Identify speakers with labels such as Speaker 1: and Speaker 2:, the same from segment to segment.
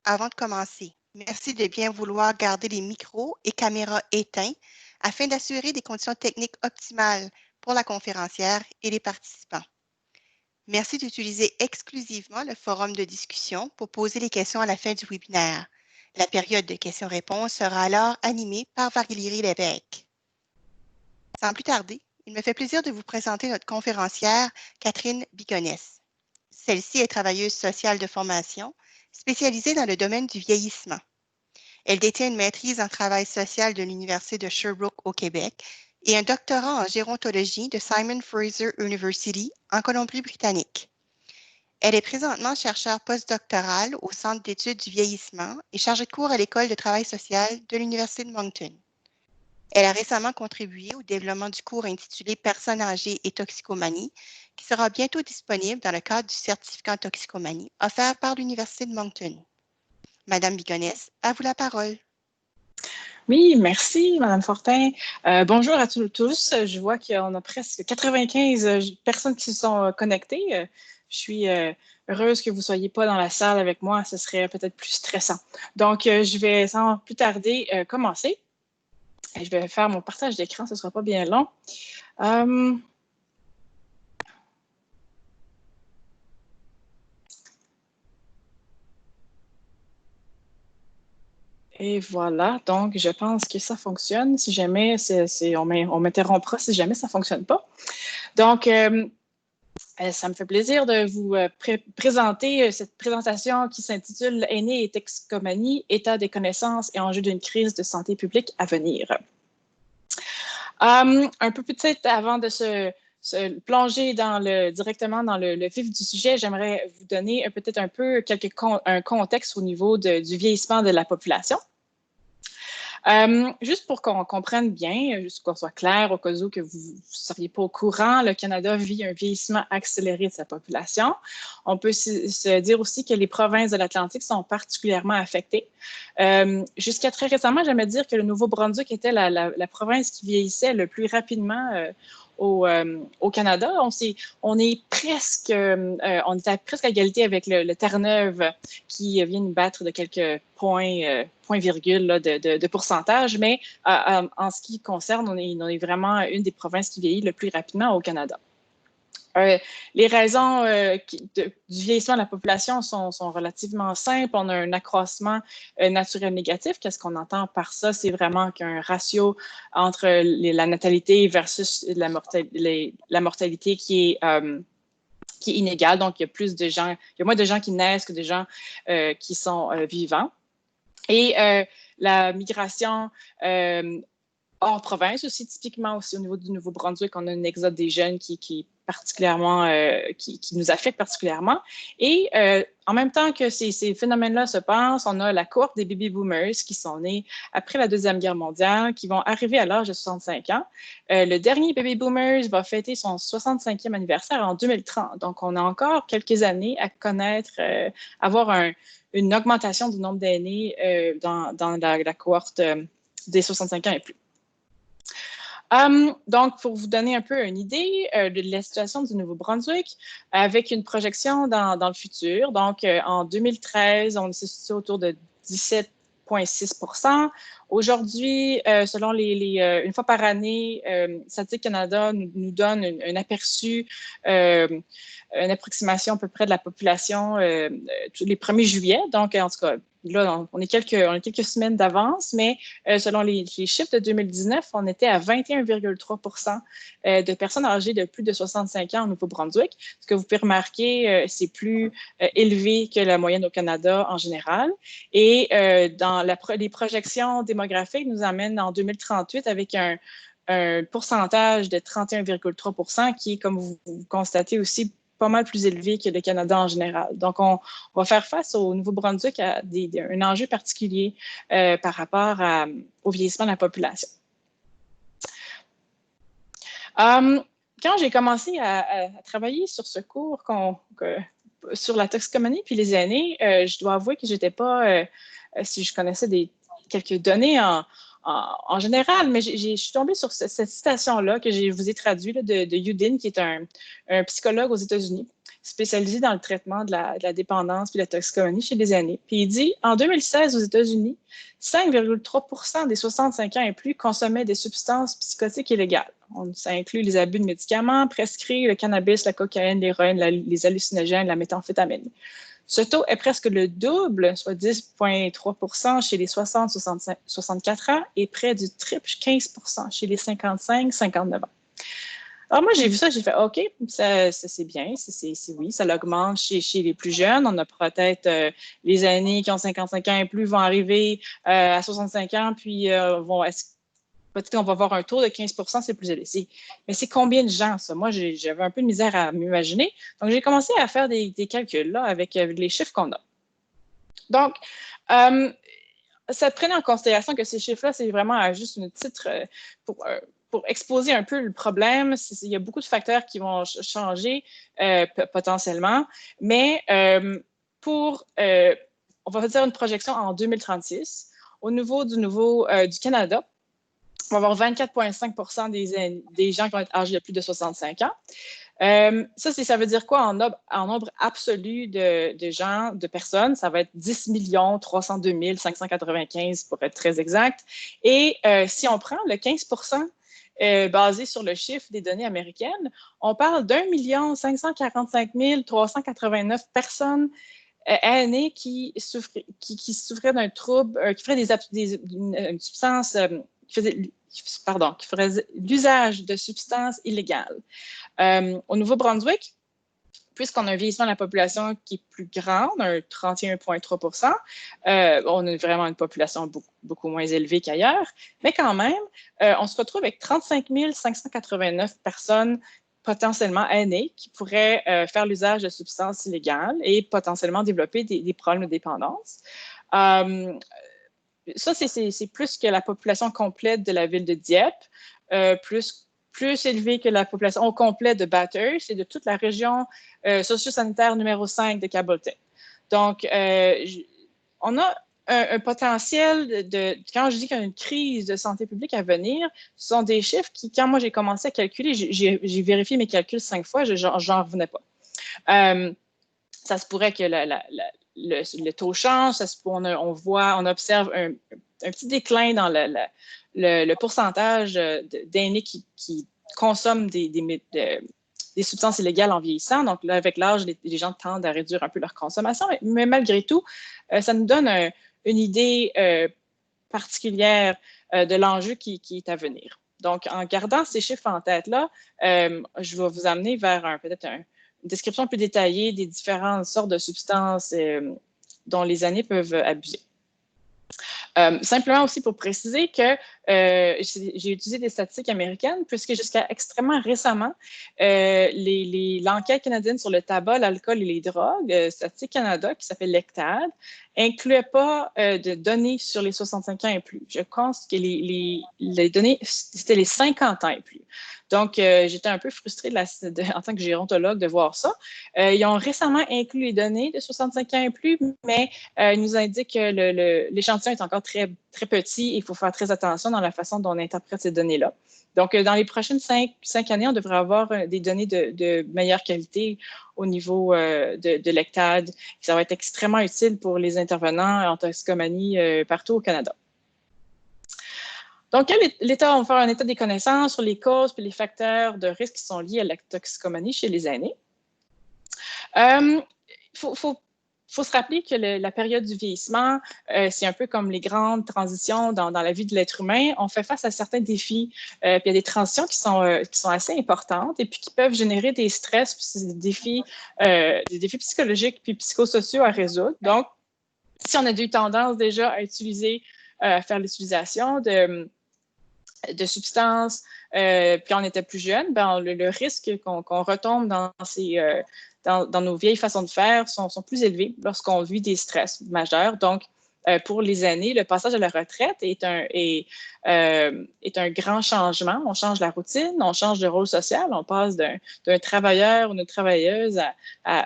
Speaker 1: Avant de commencer, merci de bien vouloir garder les micros et caméras éteints afin d'assurer des conditions techniques optimales pour la conférencière et les participants. Merci d'utiliser exclusivement le forum de discussion pour poser les questions à la fin du webinaire. La période de questions-réponses sera alors animée par Valérie Lévesque. Sans plus tarder, il me fait plaisir de vous présenter notre conférencière, Catherine Bigonès. Celle-ci est travailleuse sociale de formation, spécialisée dans le domaine du vieillissement. Elle détient une maîtrise en travail social de l'Université de Sherbrooke au Québec et un doctorat en gérontologie de Simon Fraser University en Colombie-Britannique. Elle est présentement chercheure postdoctorale au Centre d'études du vieillissement et chargée de cours à l'École de travail social de l'Université de Moncton. Elle a récemment contribué au développement du cours intitulé Personnes âgées et toxicomanie, qui sera bientôt disponible dans le cadre du certificat en toxicomanie offert par l'Université de Moncton. Madame Bigonès, à vous la parole.
Speaker 2: Oui, merci, Madame Fortin. Bonjour à tous. Je vois qu'on a presque 95 personnes qui se sont connectées. Je suis heureuse que vous ne soyez pas dans la salle avec moi. Ce serait peut-être plus stressant. Donc, je vais sans plus tarder commencer. Je vais faire mon partage d'écran. Ce ne sera pas bien long. Et voilà, donc je pense que ça fonctionne. Si jamais, on m'interrompra si jamais ça ne fonctionne pas. Donc, ça me fait plaisir de vous présenter cette présentation qui s'intitule « Aînés et toxicomanie, état des connaissances et enjeux d'une crise de santé publique à venir ». Un peu peut-être avant de se plonger directement dans le vif du sujet, j'aimerais vous donner peut-être un peu un contexte au niveau du vieillissement de la population. Juste pour qu'on comprenne bien, juste qu'on soit clair, au cas où que vous ne seriez pas au courant, le Canada vit un vieillissement accéléré de sa population. On peut se dire aussi que les provinces de l'Atlantique sont particulièrement affectées. Jusqu'à très récemment, j'aimais dire que le Nouveau-Brunswick était la province qui vieillissait le plus rapidement au Canada. On est presque à égalité avec le Terre-Neuve qui vient nous battre de quelques points virgule là, de pourcentage, mais en ce qui concerne, on est vraiment une des provinces qui vieillit le plus rapidement au Canada. Les raisons du vieillissement de la population sont relativement simples. On a un accroissement naturel négatif. Qu'est-ce qu'on entend par ça? C'est vraiment qu'un ratio entre la natalité versus la mortalité qui est inégale. Donc, il y a moins de gens qui naissent que de gens qui sont vivants. Et la migration hors province aussi, typiquement aussi au niveau du Nouveau-Brunswick, on a un exode des jeunes qui nous affecte particulièrement. Et en même temps que ces phénomènes-là se passent, on a la cohorte des baby boomers qui sont nés après la Deuxième Guerre mondiale, qui vont arriver à l'âge de 65 ans. Le dernier baby boomers va fêter son 65e anniversaire en 2030. Donc, on a encore quelques années à connaître, avoir une augmentation du nombre d'aînés dans la cohorte des 65 ans et plus. Donc, pour vous donner un peu une idée de la situation du Nouveau-Brunswick, avec une projection dans le futur, donc en 2013, on se situe autour de 17,6 %. Aujourd'hui, selon une fois par année, Statistique Canada nous donne un aperçu, une approximation à peu près de la population tous les 1er juillet. Donc, en tout cas, là, on a quelques semaines d'avance, mais selon les chiffres de 2019, on était à 21,3 % de personnes âgées de plus de 65 ans au Nouveau-Brunswick. Ce que vous pouvez remarquer, c'est plus élevé que la moyenne au Canada en général. Et les projections démographiques nous amènent en 2038 avec un pourcentage de 31,3 % qui est, comme vous constatez aussi, pas mal plus élevé que le Canada en général. Donc, on va faire face au Nouveau-Brunswick à un enjeu particulier par rapport au vieillissement de la population. Quand j'ai commencé à travailler sur ce cours sur la toxicomanie puis les aînés, je dois avouer que je n'étais pas, si je connaissais quelques données en général, mais je suis tombée sur cette citation-là que je vous ai traduite de Yudin, qui est un psychologue aux États-Unis. spécialisé dans le traitement de la dépendance puis la toxicomanie chez les aînés. Puis il dit, en 2016, aux États-Unis, 5,3% des 65 ans et plus consommaient des substances psychotiques illégales. Ça inclut les abus de médicaments prescrits, le cannabis, la cocaïne, l'héroïne, les hallucinogènes, la méthamphétamine. Ce taux est presque le double, soit 10,3% chez les 60-64 ans et près du triple, 15% chez les 55-59 ans. Alors moi, j'ai vu ça, j'ai fait OK, ça c'est bien, oui, ça l'augmente chez les plus jeunes. On a peut-être les aînés qui ont 55 ans et plus vont arriver à 65 ans, puis peut-être qu'on va avoir un taux de 15%, c'est plus élevé. Mais c'est combien de gens, ça? Moi, j'avais un peu de misère à m'imaginer. Donc, j'ai commencé à faire des calculs là, avec les chiffres qu'on a. Donc, ça prenait en considération que ces chiffres-là, c'est vraiment juste un titre pour exposer un peu le problème. Il y a beaucoup de facteurs qui vont changer potentiellement, mais on va dire une projection en 2036, au niveau du Canada, on va avoir 24,5% des gens qui vont être âgés de plus de 65 ans. Ça veut dire quoi en nombre absolu de gens, de personnes? Ça va être 10 302 595 pour être très exact. Et si on prend le 15% basé sur le chiffre des données américaines, on parle d'1 545 389 personnes aînées qui souffraient d'un trouble, qui feraient une substance, qui feraient l'usage de substances illégales. Au Nouveau-Brunswick, puisqu'on a un vieillissement de la population qui est plus grande, un 31,3 on a vraiment une population beaucoup moins élevée qu'ailleurs, mais quand même, on se retrouve avec 35 589 personnes potentiellement aînées qui pourraient faire l'usage de substances illégales et potentiellement développer des problèmes de dépendance. Ça, c'est plus que la population complète de la ville de Dieppe, plus élevé que la population au complet de Bathurst et de toute la région socio-sanitaire numéro 5 de Caboolture. Donc, on a un potentiel quand je dis qu'il y a une crise de santé publique à venir, ce sont des chiffres qui, quand moi j'ai commencé à calculer, j'ai vérifié mes calculs 5 fois, j'en revenais pas. Ça se pourrait que le taux change, on observe un petit déclin dans le pourcentage d'aînés qui consomment des substances illégales en vieillissant. Donc, là, avec l'âge, les gens tendent à réduire un peu leur consommation, mais malgré tout, ça nous donne une idée particulière de l'enjeu qui est à venir. Donc, en gardant ces chiffres en tête-là, je vais vous amener vers peut-être une description plus détaillée des différentes sortes de substances dont les aînés peuvent abuser. Simplement aussi pour préciser que j'ai utilisé des statistiques américaines puisque jusqu'à extrêmement récemment, l'enquête canadienne sur le tabac, l'alcool et les drogues, Statistique Canada, qui s'appelle l'ECTAD, incluait pas de données sur les 65 ans et plus. Je pense que les données, c'était les 50 ans et plus. Donc, j'étais un peu frustrée en tant que gérontologue de voir ça. Ils ont récemment inclus les données de 65 ans et plus, mais ils nous indiquent que l'échantillon est encore très, très petit et il faut faire très attention dans la façon dont on interprète ces données-là. Donc, dans les prochaines 5 années, on devrait avoir des données de meilleure qualité au niveau de l'ECTAD. Ça va être extrêmement utile pour les intervenants en toxicomanie partout au Canada. Donc, on va faire un état des connaissances sur les causes et les facteurs de risque qui sont liés à la toxicomanie chez les aînés. Faut se rappeler que la période du vieillissement, c'est un peu comme les grandes transitions dans la vie de l'être humain. On fait face à certains défis, puis il y a des transitions qui sont assez importantes et puis qui peuvent générer des stress, puis des défis psychologiques puis psychosociaux à résoudre. Donc, si on a eu tendance déjà à faire l'utilisation de substances, puis on était plus jeune, ben le risque qu'on retombe dans nos vieilles façons de faire sont plus élevés lorsqu'on vit des stress majeurs. Donc, pour les aînés, le passage à la retraite est un grand changement. On change la routine, on change de rôle social, on passe d'un travailleur ou une travailleuse à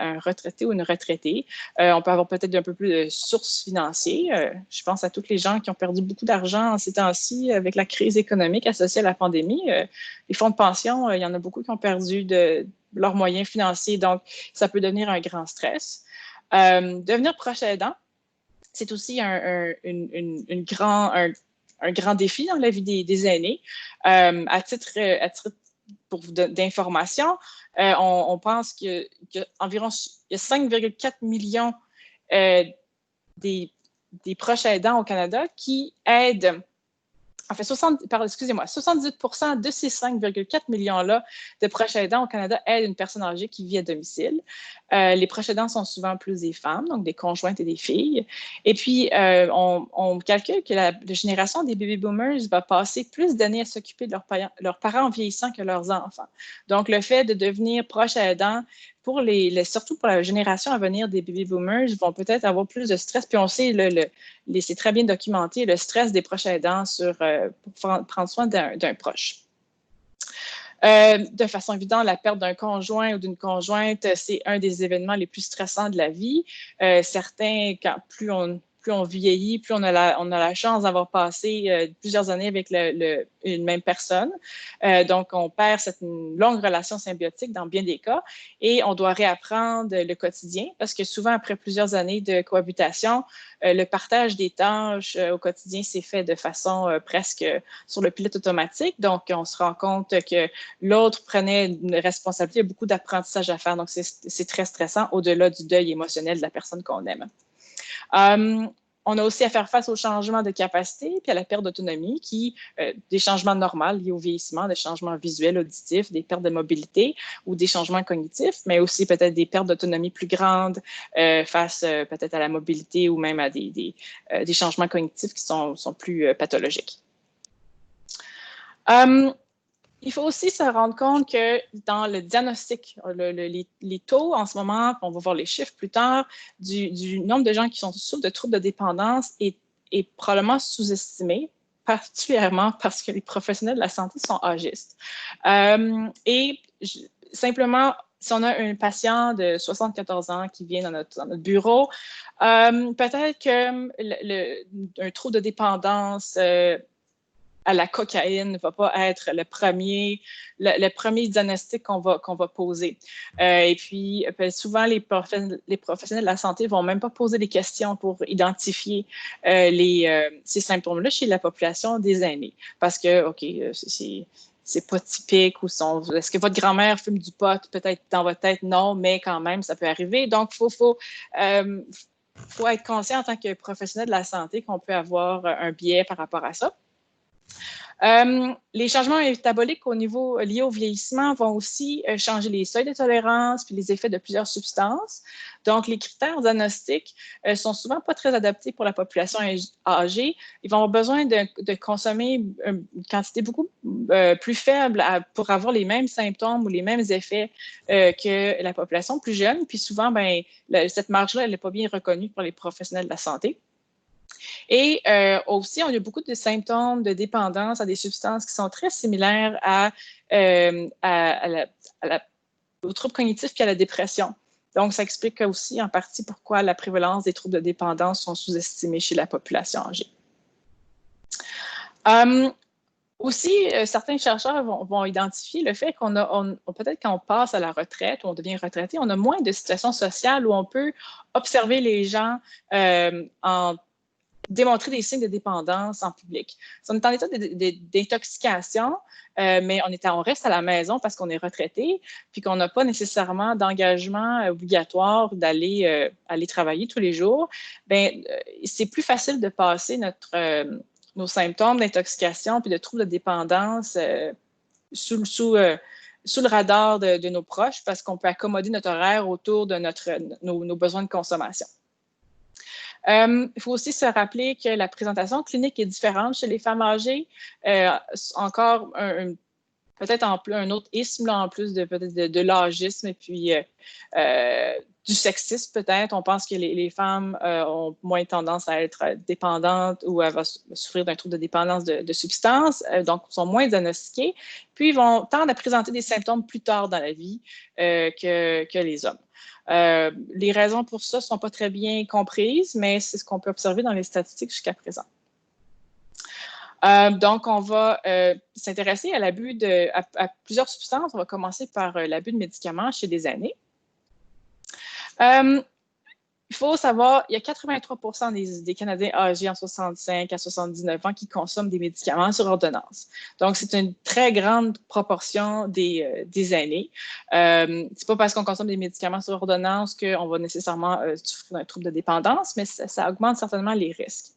Speaker 2: un retraité ou une retraitée. On peut avoir peut-être un peu plus de sources financières. Je pense à tous les gens qui ont perdu beaucoup d'argent en ces temps-ci avec la crise économique associée à la pandémie. Les fonds de pension, il y en a beaucoup qui ont perdu de leurs moyens financiers. Donc, ça peut devenir un grand stress. Devenir proche aidant, c'est aussi un grand défi dans la vie des aînés. À titre d'information, on pense qu'il y a environ 5,4 millions des proches aidants au Canada qui aident. En fait, 78% de ces 5,4 millions-là de proches aidants au Canada aident une personne âgée qui vit à domicile. Les proches aidants sont souvent plus des femmes, donc des conjointes et des filles. Et puis, on calcule que la génération des baby boomers va passer plus d'années à s'occuper de leurs parents vieillissants que leurs enfants. Donc, le fait de devenir proche aidant, surtout pour la génération à venir des baby boomers, vont peut-être avoir plus de stress. Puis on sait, c'est très bien documenté, le stress des proches aidants pour prendre soin d'un proche. De façon évidente, la perte d'un conjoint ou d'une conjointe, c'est un des événements les plus stressants de la vie. Certains, plus on vieillit, plus on a la chance d'avoir passé plusieurs années avec une même personne. Donc, on perd cette longue relation symbiotique dans bien des cas et on doit réapprendre le quotidien parce que souvent, après plusieurs années de cohabitation, le partage des tâches au quotidien s'est fait de façon presque sur le pilote automatique. Donc, on se rend compte que l'autre prenait une responsabilité, il y a beaucoup d'apprentissage à faire. Donc, c'est très stressant au-delà du deuil émotionnel de la personne qu'on aime. On a aussi à faire face aux changements de capacité puis à la perte d'autonomie, des changements normaux liés au vieillissement, des changements visuels, auditifs, des pertes de mobilité ou des changements cognitifs, mais aussi peut-être des pertes d'autonomie plus grandes face peut-être à la mobilité ou même à des changements cognitifs qui sont plus pathologiques. Il faut aussi se rendre compte que dans le diagnostic, les taux en ce moment, on va voir les chiffres plus tard, du nombre de gens qui sont souffrent de troubles de dépendance est probablement sous-estimé, particulièrement parce que les professionnels de la santé sont âgistes. Simplement, si on a un patient de 74 ans qui vient dans notre bureau, peut-être qu'un trouble de dépendance à la cocaïne ne va pas être le premier diagnostic qu'on va poser. Et puis, souvent, les professionnels de la santé ne vont même pas poser des questions pour identifier ces symptômes-là chez la population des aînés. Parce que, OK, c'est pas typique ou est-ce que votre grand-mère fume du pot? Peut-être dans votre tête, non, mais quand même, ça peut arriver. Donc, il faut être conscient en tant que professionnel de la santé qu'on peut avoir un biais par rapport à ça. Les changements métaboliques liés au vieillissement vont aussi changer les seuils de tolérance puis les effets de plusieurs substances. Donc, les critères diagnostiques sont souvent pas très adaptés pour la population âgée. Ils vont avoir besoin de consommer une quantité beaucoup plus faible pour avoir les mêmes symptômes ou les mêmes effets que la population plus jeune. Puis souvent, cette marge-là, elle n'est pas bien reconnue par les professionnels de la santé. Et aussi, on a beaucoup de symptômes de dépendance à des substances qui sont très similaires aux troubles cognitifs et à la dépression. Donc, ça explique aussi en partie pourquoi la prévalence des troubles de dépendance sont sous-estimés chez la population âgée. Aussi, certains chercheurs vont identifier le fait qu'on peut-être quand on passe à la retraite ou on devient retraité, on a moins de situations sociales où on peut observer les gens démontrer des signes de dépendance en public. Si on est en état d'intoxication, mais on reste à la maison parce qu'on est retraité, puis qu'on n'a pas nécessairement d'engagement obligatoire d'aller travailler tous les jours, c'est plus facile de passer nos symptômes d'intoxication puis de troubles de dépendance sous le radar de nos proches parce qu'on peut accommoder notre horaire autour de nos besoins de consommation. Il faut aussi se rappeler que la présentation clinique est différente chez les femmes âgées. Encore peut-être un autre isme là, en plus de l'âgisme et puis du sexisme peut-être. On pense que les femmes ont moins tendance à être dépendantes ou à souffrir d'un trouble de dépendance de substances, donc sont moins diagnostiquées, puis vont tendre à présenter des symptômes plus tard dans la vie que les hommes. Les raisons pour ça ne sont pas très bien comprises, mais c'est ce qu'on peut observer dans les statistiques jusqu'à présent. Donc, on va s'intéresser à l'abus à plusieurs substances. On va commencer par l'abus de médicaments chez des aînés. Il faut savoir, il y a 83 des Canadiens âgés en 65 à 79 ans qui consomment des médicaments sur ordonnance. Donc, c'est une très grande proportion des aînés. C'est pas parce qu'on consomme des médicaments sur ordonnance qu'on va nécessairement souffrir d'un trouble de dépendance, mais ça augmente certainement les risques.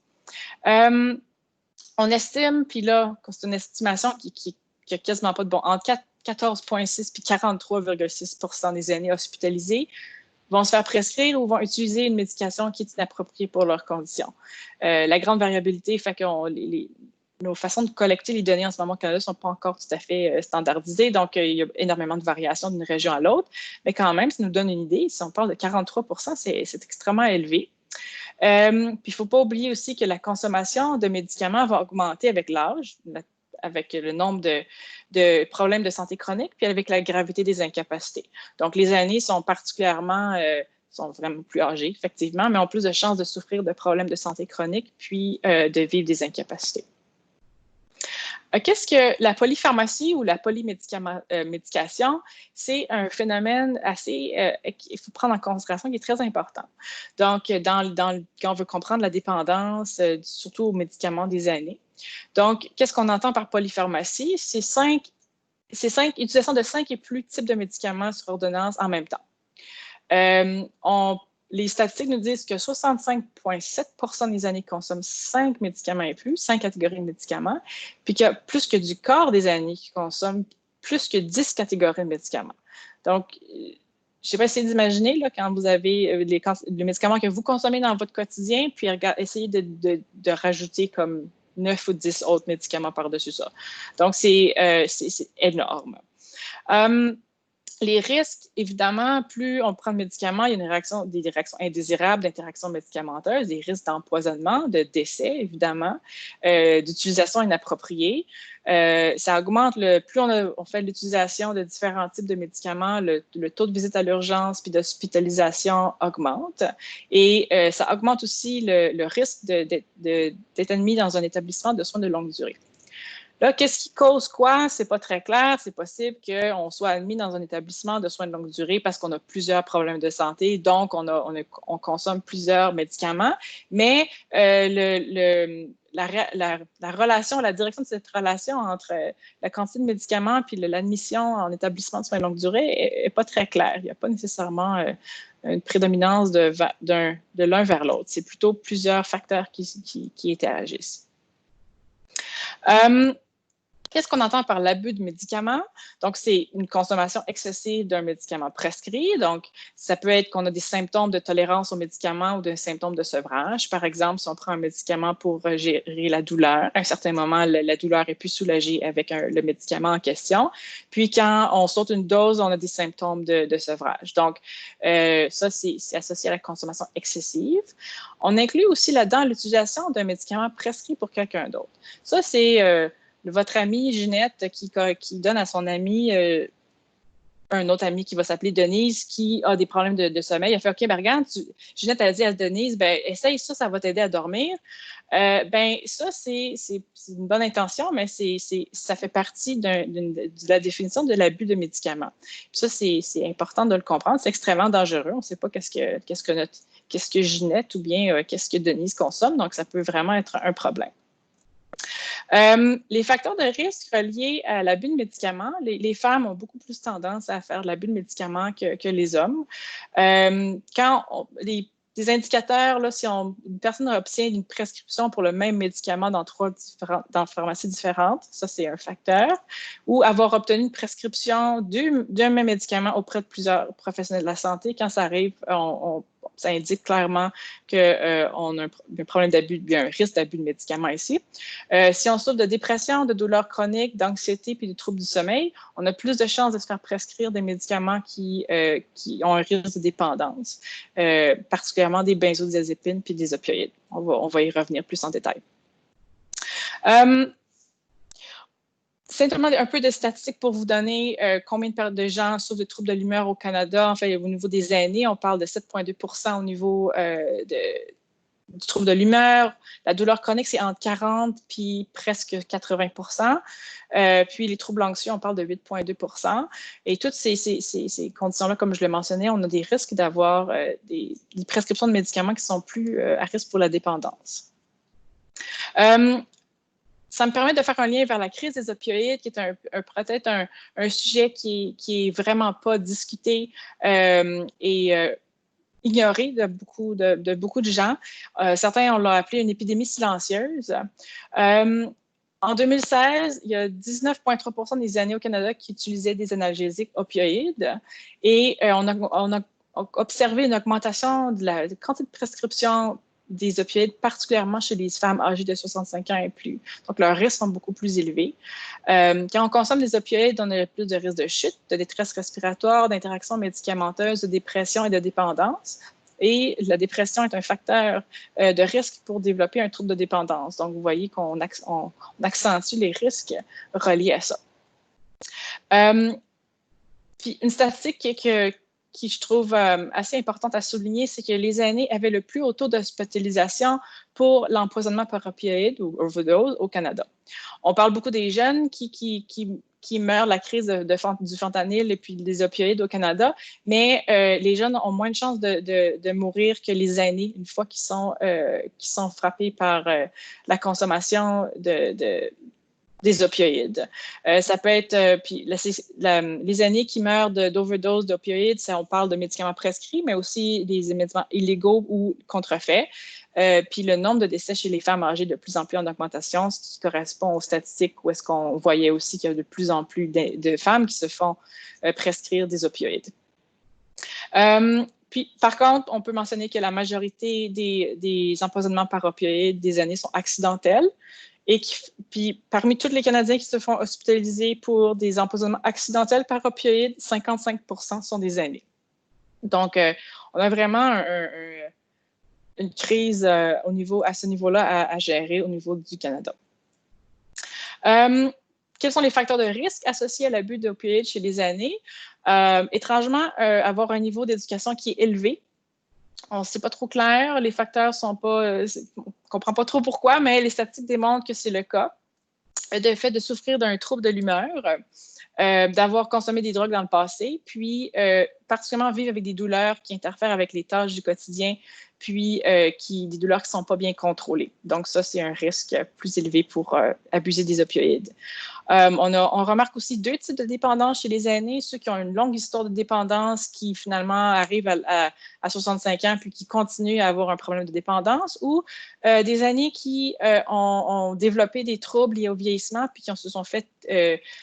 Speaker 2: On estime, puis là, c'est une estimation qui n'a quasiment pas de bon, entre 14,6 puis 43,6 des aînés hospitalisés vont se faire prescrire ou vont utiliser une médication qui est inappropriée pour leurs conditions. La grande variabilité fait que nos façons de collecter les données en ce moment au Canada ne sont pas encore tout à fait standardisées, donc il y a énormément de variations d'une région à l'autre, mais quand même, ça nous donne une idée. Si on parle de 43 c'est extrêmement élevé. Puis il ne faut pas oublier aussi que la consommation de médicaments va augmenter avec l'âge, avec le nombre de problèmes de santé chronique, puis avec la gravité des incapacités. Donc, les aînés sont sont vraiment plus âgés, effectivement, mais ont plus de chances de souffrir de problèmes de santé chronique, puis de vivre des incapacités. Qu'est-ce que la polypharmacie ou la polymédication? C'est un phénomène qu'il faut prendre en considération qui est très important. Donc, quand on veut comprendre la dépendance, surtout aux médicaments des aînés. Donc, qu'est-ce qu'on entend par polypharmacie? C'est utilisation de 5 et plus types de médicaments sur ordonnance en même temps. Les statistiques nous disent que 65,7 des aînés consomment 5 médicaments et plus, 5 catégories de médicaments, puis qu'il y a plus que du quart des aînés qui consomment plus que 10 catégories de médicaments. Donc, je ne sais pas, essayez d'imaginer là, quand vous avez les médicaments que vous consommez dans votre quotidien, puis essayez de rajouter comme 9 ou 10 autres médicaments par-dessus ça. Donc, c'est énorme. Les risques, évidemment, plus on prend de médicaments, il y a des réactions indésirables d'interactions médicamenteuses, des risques d'empoisonnement, de décès, évidemment, d'utilisation inappropriée. Ça augmente, plus on fait l'utilisation de différents types de médicaments, le taux de visite à l'urgence puis d'hospitalisation augmente. Et ça augmente aussi le risque d'être admis dans un établissement de soins de longue durée. Là, qu'est-ce qui cause quoi? Ce n'est pas très clair. C'est possible qu'on soit admis dans un établissement de soins de longue durée parce qu'on a plusieurs problèmes de santé, donc on consomme plusieurs médicaments. Mais la relation, la direction de cette relation entre la quantité de médicaments et l'admission en établissement de soins de longue durée n'est pas très claire. Il n'y a pas nécessairement une prédominance de l'un vers l'autre. C'est plutôt plusieurs facteurs qui interagissent. Qu'est-ce qu'on entend par l'abus de médicaments? Donc, c'est une consommation excessive d'un médicament prescrit. Donc, ça peut être qu'on a des symptômes de tolérance aux médicaments ou des symptômes de sevrage. Par exemple, si on prend un médicament pour gérer la douleur, à un certain moment, la douleur est plus soulagée avec le médicament en question. Puis, quand on saute une dose, on a des symptômes de sevrage. Donc, ça, c'est associé à la consommation excessive. On inclut aussi là-dedans l'utilisation d'un médicament prescrit pour quelqu'un d'autre. Ça, c'est votre amie Ginette qui donne à son ami, un autre ami qui va s'appeler Denise, qui a des problèmes de sommeil. Elle fait « OK, ben regarde, Ginette a dit à Denise, ben essaye ça va t'aider à dormir. » Ça, c'est une bonne intention, mais ça fait partie de la définition de l'abus de médicaments. Puis ça, c'est important de le comprendre. C'est extrêmement dangereux. On ne sait pas qu'est-ce que Ginette ou bien qu'est-ce que Denise consomme, donc ça peut vraiment être un problème. Les facteurs de risque reliés à l'abus de médicaments, les femmes ont beaucoup plus tendance à faire l'abus de médicaments que les hommes. Des indicateurs, là, si une personne obtient une prescription pour le même médicament dans pharmacies différentes, ça c'est un facteur, ou avoir obtenu une prescription d'un même médicament auprès de plusieurs professionnels de la santé, quand ça arrive, ça indique clairement qu'on a un problème d'abus, un risque d'abus de médicaments ici. Si on souffre de dépression, de douleurs chroniques, d'anxiété puis de troubles du sommeil, on a plus de chances de se faire prescrire des médicaments qui ont un risque de dépendance, particulièrement des benzodiazépines puis des opioïdes. On va y revenir plus en détail. Simplement un peu de statistiques pour vous donner combien de gens souffrent de troubles de l'humeur au Canada. En fait, au niveau des aînés, on parle de 7,2 % au niveau du trouble de l'humeur. La douleur chronique, c'est entre 40 puis presque 80 puis les troubles anxieux, on parle de 8,2 Et toutes ces conditions-là, comme je le mentionnais, on a des risques d'avoir des prescriptions de médicaments qui sont plus à risque pour la dépendance. Ça me permet de faire un lien vers la crise des opioïdes, qui est peut-être un sujet qui est vraiment pas discuté et ignoré de beaucoup de gens. Certains, on l'a appelé une épidémie silencieuse. En 2016, il y a 19,3 des aînés au Canada qui utilisaient des analgésiques opioïdes et on a observé une augmentation de la quantité de prescription des opioïdes, particulièrement chez les femmes âgées de 65 ans et plus. Donc, leurs risques sont beaucoup plus élevés. Quand on consomme des opioïdes, on a plus de risques de chute, de détresse respiratoire, d'interactions médicamenteuses, de dépression et de dépendance. Et la dépression est un facteur de risque pour développer un trouble de dépendance. Donc, vous voyez qu'on accentue les risques reliés à ça. Puis, une statistique qui je trouve assez importante à souligner, c'est que les aînés avaient le plus haut taux d'hospitalisation pour l'empoisonnement par opioïdes ou overdose au Canada. On parle beaucoup des jeunes qui meurent de la crise du fentanyl et puis des opioïdes au Canada, mais les jeunes ont moins de chances de mourir que les aînés une fois qu'ils sont frappés par la consommation des opioïdes. Ça peut être, puis les aînés qui meurent d'overdose d'opioïdes, on parle de médicaments prescrits, mais aussi des médicaments illégaux ou contrefaits. Puis le nombre de décès chez les femmes âgées de plus en plus en augmentation, ce qui correspond aux statistiques où est-ce qu'on voyait aussi qu'il y a de plus en plus de femmes qui se font prescrire des opioïdes. Puis, par contre, on peut mentionner que la majorité des empoisonnements par opioïdes des aînés sont accidentels. Et puis, parmi tous les Canadiens qui se font hospitaliser pour des empoisonnements accidentels par opioïdes, 55% sont des aînés. Donc, on a vraiment une crise à ce niveau-là à gérer au niveau du Canada. Quels sont les facteurs de risque associés à l'abus d'opioïdes chez les aînés? Étrangement, avoir un niveau d'éducation qui est élevé. On ne sait pas trop clair, les facteurs sont pas, on ne comprend pas trop pourquoi, mais les statistiques démontrent que c'est le cas. Le fait de souffrir d'un trouble de l'humeur, d'avoir consommé des drogues dans le passé, puis particulièrement vivre avec des douleurs qui interfèrent avec les tâches du quotidien, puis des douleurs qui ne sont pas bien contrôlées. Donc ça, c'est un risque plus élevé pour abuser des opioïdes. On remarque aussi deux types de dépendance chez les aînés, ceux qui ont une longue histoire de dépendance qui finalement arrivent à 65 ans puis qui continuent à avoir un problème de dépendance, ou des aînés qui ont développé des troubles liés au vieillissement puis qui se sont fait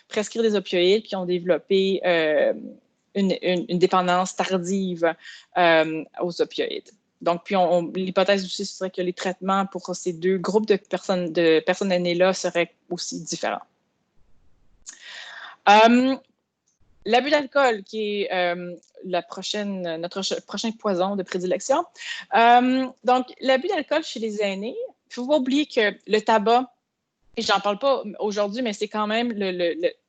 Speaker 2: prescrire des opioïdes, qui ont développé une dépendance tardive aux opioïdes. Donc, puis l'hypothèse aussi serait que les traitements pour ces deux groupes de personnes aînées-là seraient aussi différents. L'abus d'alcool, qui est notre prochain poison de prédilection. Donc, l'abus d'alcool chez les aînés, il ne faut pas oublier que le tabac, et j'en parle pas aujourd'hui, mais c'est quand même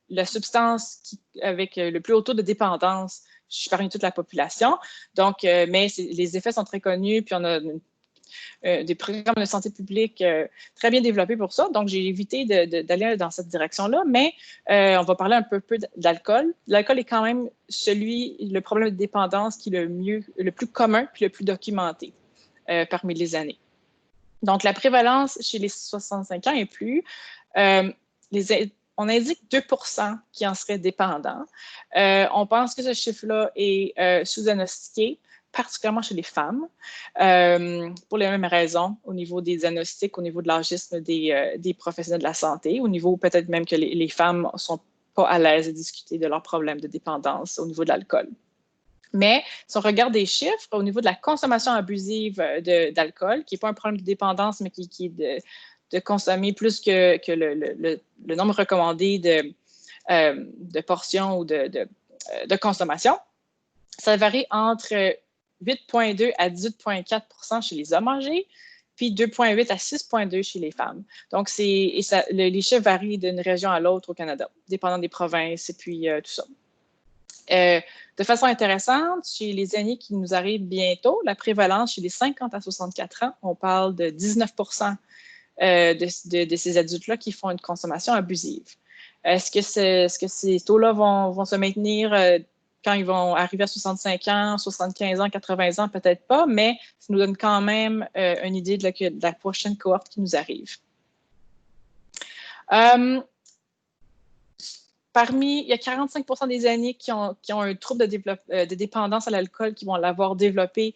Speaker 2: la substance avec le plus haut taux de dépendance parmi toute la population. Donc, mais les effets sont très connus, puis on a des programmes de santé publique très bien développés pour ça. Donc, j'ai évité d'aller dans cette direction-là, mais on va parler un peu d'alcool. L'alcool est quand même le problème de dépendance qui est le plus commun puis le plus documenté parmi les aînés. Donc, la prévalence chez les 65 ans et plus, on indique 2% qui en seraient dépendants. On pense que ce chiffre-là est sous-diagnostiqué, particulièrement chez les femmes, pour les mêmes raisons, au niveau des diagnostics, au niveau de l'agisme des professionnels de la santé, au niveau peut-être même que les femmes ne sont pas à l'aise de discuter de leurs problèmes de dépendance au niveau de l'alcool. Mais si on regarde des chiffres, au niveau de la consommation abusive d'alcool, qui n'est pas un problème de dépendance, mais qui est de consommer plus que le nombre recommandé de portions ou de consommation, ça varie entre 8,2 à 18,4 chez les hommes âgés, puis 2,8 à 6,2 chez les femmes. Donc, les chiffres varient d'une région à l'autre au Canada, dépendant des provinces et puis tout ça. De façon intéressante, chez les aînés qui nous arrivent bientôt, la prévalence chez les 50 à 64 ans, on parle de 19 de ces adultes-là qui font une consommation abusive. Est-ce que ces taux-là vont se maintenir quand ils vont arriver à 65 ans, 75 ans, 80 ans? Peut-être pas, mais ça nous donne quand même une idée de la prochaine cohorte qui nous arrive. Il y a 45 des aînés qui ont un trouble de dépendance à l'alcool qui vont l'avoir développé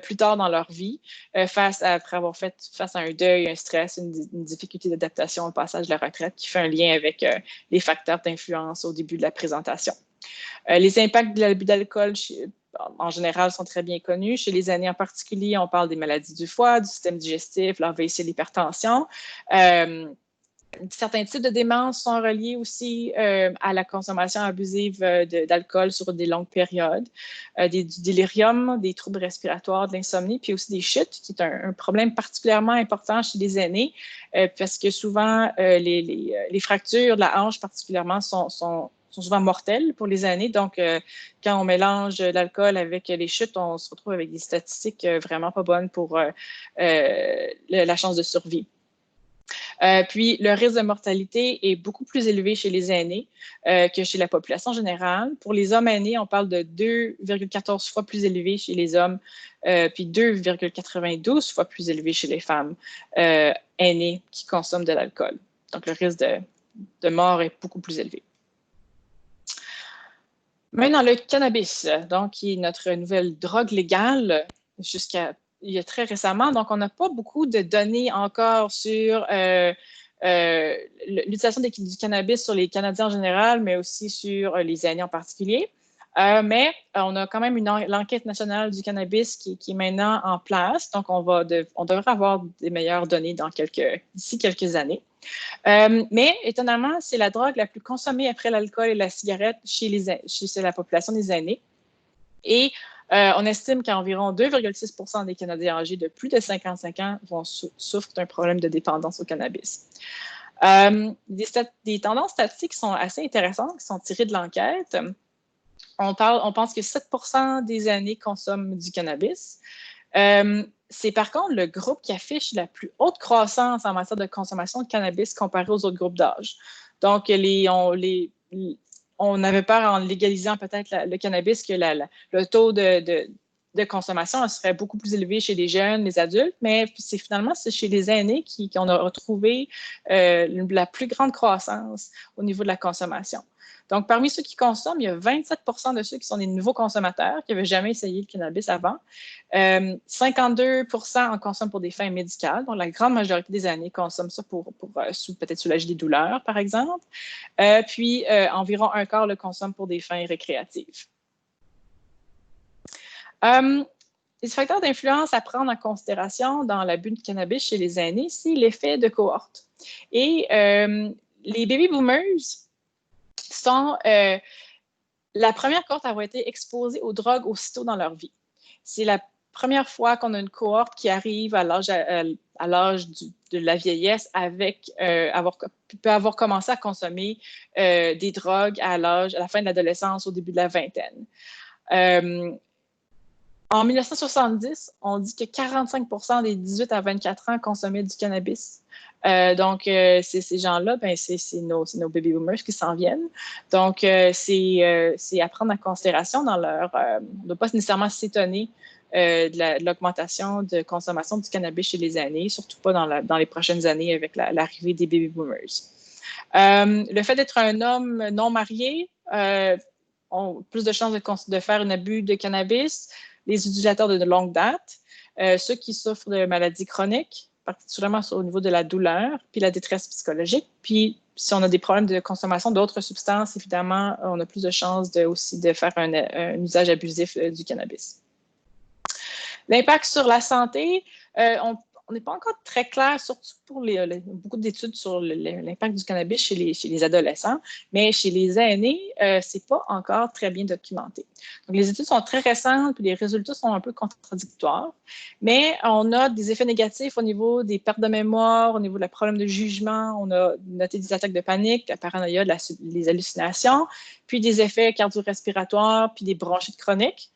Speaker 2: plus tard dans leur vie, après avoir fait face à un deuil, un stress, une difficulté d'adaptation au passage de la retraite qui fait un lien avec les facteurs d'influence au début de la présentation. Les impacts de l'abus d'alcool en général sont très bien connus. Chez les aînés en particulier, on parle des maladies du foie, du système digestif, l'AVC, l'hypertension. Certains types de démence sont reliés aussi à la consommation abusive d'alcool sur des longues périodes, du délirium, des troubles respiratoires, de l'insomnie, puis aussi des chutes, qui est un problème particulièrement important chez les aînés, parce que souvent, les fractures de la hanche particulièrement sont souvent mortelles pour les aînés. Donc, quand on mélange l'alcool avec les chutes, on se retrouve avec des statistiques vraiment pas bonnes pour la chance de survie. Puis, le risque de mortalité est beaucoup plus élevé chez les aînés que chez la population générale. Pour les hommes aînés, on parle de 2,14 fois plus élevé chez les hommes, puis 2,92 fois plus élevé chez les femmes aînées qui consomment de l'alcool. Donc, le risque de mort est beaucoup plus élevé. Maintenant, le cannabis, donc, qui est notre nouvelle drogue légale jusqu'à il y a très récemment. Donc, on n'a pas beaucoup de données encore sur l'utilisation du cannabis sur les Canadiens en général, mais aussi sur les aînés en particulier. Mais on a quand même l'enquête nationale du cannabis qui est maintenant en place. Donc, on devrait avoir des meilleures données d'ici quelques années. Mais étonnamment, c'est la drogue la plus consommée après l'alcool et la cigarette chez la population des aînés. Et on estime qu'environ 2,6 des Canadiens âgés de plus de 55 ans souffrent d'un problème de dépendance au cannabis. Des tendances statistiques sont assez intéressantes qui sont tirées de l'enquête. On pense que 7 des aînés consomment du cannabis. C'est par contre le groupe qui affiche la plus haute croissance en matière de consommation de cannabis comparé aux autres groupes d'âge. Donc, on avait peur en légalisant peut-être le cannabis que le taux de consommation serait beaucoup plus élevé chez les jeunes, les adultes, mais c'est chez les aînés qu'on a retrouvé la plus grande croissance au niveau de la consommation. Donc, parmi ceux qui consomment, il y a 27 de ceux qui sont des nouveaux consommateurs qui n'avaient jamais essayé le cannabis avant. 52 en consomment pour des fins médicales. Donc, la grande majorité des aînés consomment ça pour peut-être soulager des douleurs, par exemple. Puis, environ un quart le consomment pour des fins récréatives. Les facteurs d'influence à prendre en considération dans l'abus de cannabis chez les aînés, c'est l'effet de cohorte. Et les baby boomers sont la première cohorte à avoir été exposée aux drogues aussitôt dans leur vie. C'est la première fois qu'on a une cohorte qui arrive à l'âge de la vieillesse peut avoir commencé à consommer des drogues à la fin de l'adolescence, au début de la vingtaine. En 1970, on dit que 45 des 18 à 24 ans consommaient du cannabis. Donc, ces gens-là, c'est nos baby boomers qui s'en viennent. Donc, c'est à prendre en considération dans leur... on ne doit pas nécessairement s'étonner de l'augmentation de consommation du cannabis chez les aînés, surtout pas dans les prochaines années avec l'arrivée des baby boomers. Le fait d'être un homme non marié ont plus de chances de faire un abus de cannabis. Les utilisateurs de longue date, ceux qui souffrent de maladies chroniques, particulièrement au niveau de la douleur, puis la détresse psychologique. Puis, si on a des problèmes de consommation d'autres substances, évidemment, on a plus de chances aussi de faire un usage abusif du cannabis. L'impact sur la santé, on n'est pas encore très clair, surtout pour beaucoup d'études sur l'impact du cannabis chez les adolescents, mais chez les aînés, c'est pas encore très bien documenté. Donc, les études sont très récentes, puis les résultats sont un peu contradictoires, mais on a des effets négatifs au niveau des pertes de mémoire, au niveau des problèmes de jugement, on a noté des attaques de panique, la paranoïa, les hallucinations, puis des effets cardio-respiratoires, puis des bronchites chroniques.